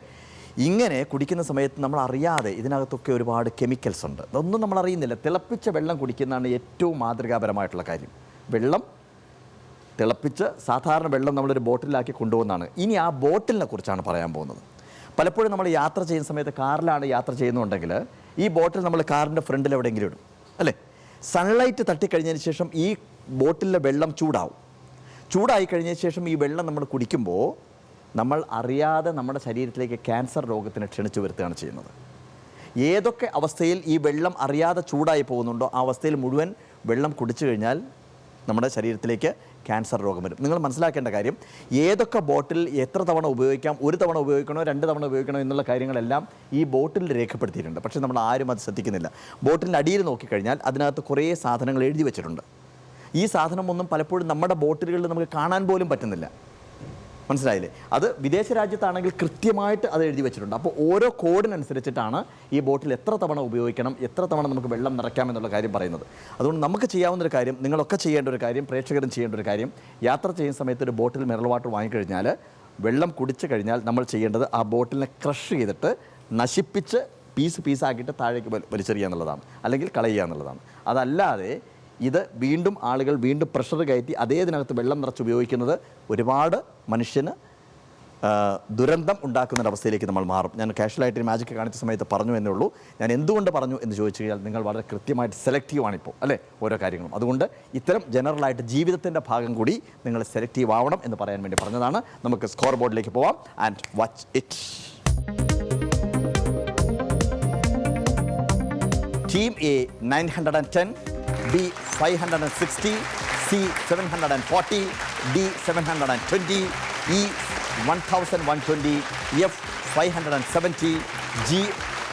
ഇങ്ങനെ കുടിക്കുന്ന സമയത്ത് നമ്മൾ അറിയാതെ ഇതിനകത്തൊക്കെ ഒരുപാട് കെമിക്കൽസ് ഉണ്ട്. അതൊന്നും നമ്മൾ അറിയുന്നില്ല. തിളപ്പിച്ച വെള്ളം കുടിക്കുന്നതാണ് ഏറ്റവും മാതൃകാപരമായിട്ടുള്ള കാര്യം. വെള്ളം തിളപ്പിച്ച് സാധാരണ വെള്ളം നമ്മളൊരു ബോട്ടിലാക്കി കൊണ്ടുപോകുന്നതാണ്. ഇനി ആ ബോട്ടിലിനെ കുറിച്ചാണ് പറയാൻ പോകുന്നത്. പലപ്പോഴും നമ്മൾ യാത്ര ചെയ്യുന്ന സമയത്ത് കാറിലാണ് യാത്ര ചെയ്യുന്നുണ്ടെങ്കിൽ ഈ ബോട്ടിൽ നമ്മൾ കാറിൻ്റെ ഫ്രണ്ടിൽ എവിടെയെങ്കിലും ഇടും അല്ലേ. സൺലൈറ്റ് തട്ടിക്കഴിഞ്ഞതിന് ശേഷം ഈ ബോട്ടിലെ വെള്ളം ചൂടാവും. ചൂടായി കഴിഞ്ഞതിന് ശേഷം ഈ വെള്ളം നമ്മൾ കുടിക്കുമ്പോൾ നമ്മൾ അറിയാതെ നമ്മുടെ ശരീരത്തിലേക്ക് ക്യാൻസർ രോഗത്തിനെ ക്ഷണിച്ചു വരുത്തുകയാണ് ചെയ്യുന്നത്. ഏതൊക്കെ അവസ്ഥയിൽ ഈ വെള്ളം അറിയാതെ ചൂടായി പോകുന്നുണ്ടോ ആ അവസ്ഥയിൽ മുഴുവൻ വെള്ളം കുടിച്ചു കഴിഞ്ഞാൽ നമ്മുടെ ശരീരത്തിലേക്ക് ക്യാൻസർ രോഗം വരും. നിങ്ങൾ മനസ്സിലാക്കേണ്ട കാര്യം, ഏതൊക്കെ ബോട്ടിൽ എത്ര തവണ ഉപയോഗിക്കാം, 1 തവണ ഉപയോഗിക്കണോ 2 തവണ ഉപയോഗിക്കണോ എന്നുള്ള കാര്യങ്ങളെല്ലാം ഈ ബോട്ടിൽ രേഖപ്പെടുത്തിയിട്ടുണ്ട്. പക്ഷേ നമ്മൾ ആരും അത് ശ്രദ്ധിക്കുന്നില്ല. ബോട്ടിലിൻ്റെ അടിയിൽ നോക്കിക്കഴിഞ്ഞാൽ അതിനകത്ത് കുറേ സാധനങ്ങൾ എഴുതി വെച്ചിട്ടുണ്ട്. ഈ സാധനമൊന്നും പലപ്പോഴും നമ്മുടെ ബോട്ടിലുകളിൽ നമുക്ക് കാണാൻ പോലും പറ്റുന്നില്ല. മനസ്സിലായില്ലേ? അത് വിദേശ രാജ്യത്താണെങ്കിൽ കൃത്യമായിട്ട് അത് എഴുതി വെച്ചിട്ടുണ്ട്. അപ്പോൾ ഓരോ കോഡിനനുസരിച്ചിട്ടാണ് ഈ ബോട്ടിൽ എത്ര തവണ ഉപയോഗിക്കണം, എത്ര തവണ നമുക്ക് വെള്ളം നിറയ്ക്കാം എന്നുള്ള കാര്യം പറയുന്നത്. അതുകൊണ്ട് നമുക്ക് ചെയ്യാവുന്നൊരു കാര്യം, നിങ്ങളൊക്കെ ചെയ്യേണ്ട ഒരു കാര്യം, പ്രേക്ഷകരും ചെയ്യേണ്ട ഒരു കാര്യം, യാത്ര ചെയ്യുന്ന സമയത്ത് ഒരു ബോട്ടിൽ മിനറൽ വാട്ടർ വാങ്ങിക്കഴിഞ്ഞാൽ വെള്ളം കുടിച്ചു കഴിഞ്ഞാൽ നമ്മൾ ചെയ്യേണ്ടത് ആ ബോട്ടിലിനെ ക്രഷ് ചെയ്തിട്ട് നശിപ്പിച്ച് പീസാക്കിയിട്ട് താഴേക്ക് വലിച്ചെറിയുക എന്നുള്ളതാണ്, അല്ലെങ്കിൽ കളയുക എന്നുള്ളതാണ്. അതല്ലാതെ ഇത് ആളുകൾ വീണ്ടും പ്രഷർ കയറ്റി അതേതിനകത്ത് വെള്ളം നിറച്ച് ഉപയോഗിക്കുന്നത് ഒരുപാട് മനുഷ്യന് ദുരന്തം ഉണ്ടാക്കുന്നൊരവസ്ഥയിലേക്ക് നമ്മൾ മാറും. ഞാൻ കാഷ്വലായിട്ട് മാജിക്ക് കാണിച്ച സമയത്ത് പറഞ്ഞു എന്നേ ഉള്ളൂ. ഞാൻ എന്തുകൊണ്ട് പറഞ്ഞു എന്ന് ചോദിച്ചു കഴിഞ്ഞാൽ നിങ്ങൾ വളരെ കൃത്യമായിട്ട് സെലക്റ്റീവാണിപ്പോൾ അല്ലേ ഓരോ കാര്യങ്ങളും. അതുകൊണ്ട് ഇത്തരം ജനറലായിട്ട് ജീവിതത്തിൻ്റെ ഭാഗം കൂടി നിങ്ങൾ സെലക്റ്റീവ് ആവണം എന്ന് പറയാൻ വേണ്ടി പറഞ്ഞതാണ്. നമുക്ക് സ്കോർ ബോർഡിലേക്ക് പോവാം and watch it. Team A 910, B 560, C 740, D 720, E 1120, F 570, G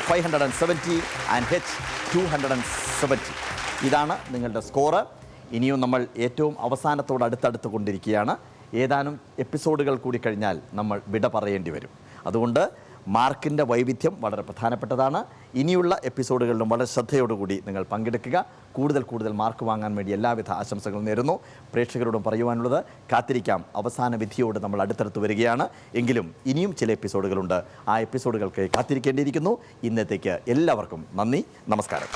570 and H 270. ഇതാണ് നിങ്ങളുടെ സ്കോറ്. ഇനിയും നമ്മൾ ഏറ്റവും അവസാനത്തോട് അടുത്തടുത്ത് കൊണ്ടിരിക്കുകയാണ്. ഏതാനും എപ്പിസോഡുകൾ കൂടി കഴിഞ്ഞാൽ നമ്മൾ വിട പറയേണ്ടി വരും. അതുകൊണ്ട് മാർക്കിൻ്റെ വൈവിധ്യം വളരെ പ്രധാനപ്പെട്ടതാണ്. ഇനിയുള്ള എപ്പിസോഡുകളിലും വളരെ ശ്രദ്ധയോടുകൂടി നിങ്ങൾ പങ്കെടുക്കുക. കൂടുതൽ മാർക്ക് വാങ്ങാൻ വേണ്ടി എല്ലാവിധ ആശംസകളും നേരുന്നു. പ്രേക്ഷകരോടും പറയുവാനുള്ളത്, കാത്തിരിക്കാം. അവസാന വിധിയോട് നമ്മൾ അടുത്തടുത്ത് വരികയാണ്. എങ്കിലും ഇനിയും ചില എപ്പിസോഡുകളുണ്ട്. ആ എപ്പിസോഡുകൾക്ക് കാത്തിരിക്കേണ്ടിയിരിക്കുന്നു. ഇന്നത്തേക്ക് എല്ലാവർക്കും നന്ദി, നമസ്കാരം.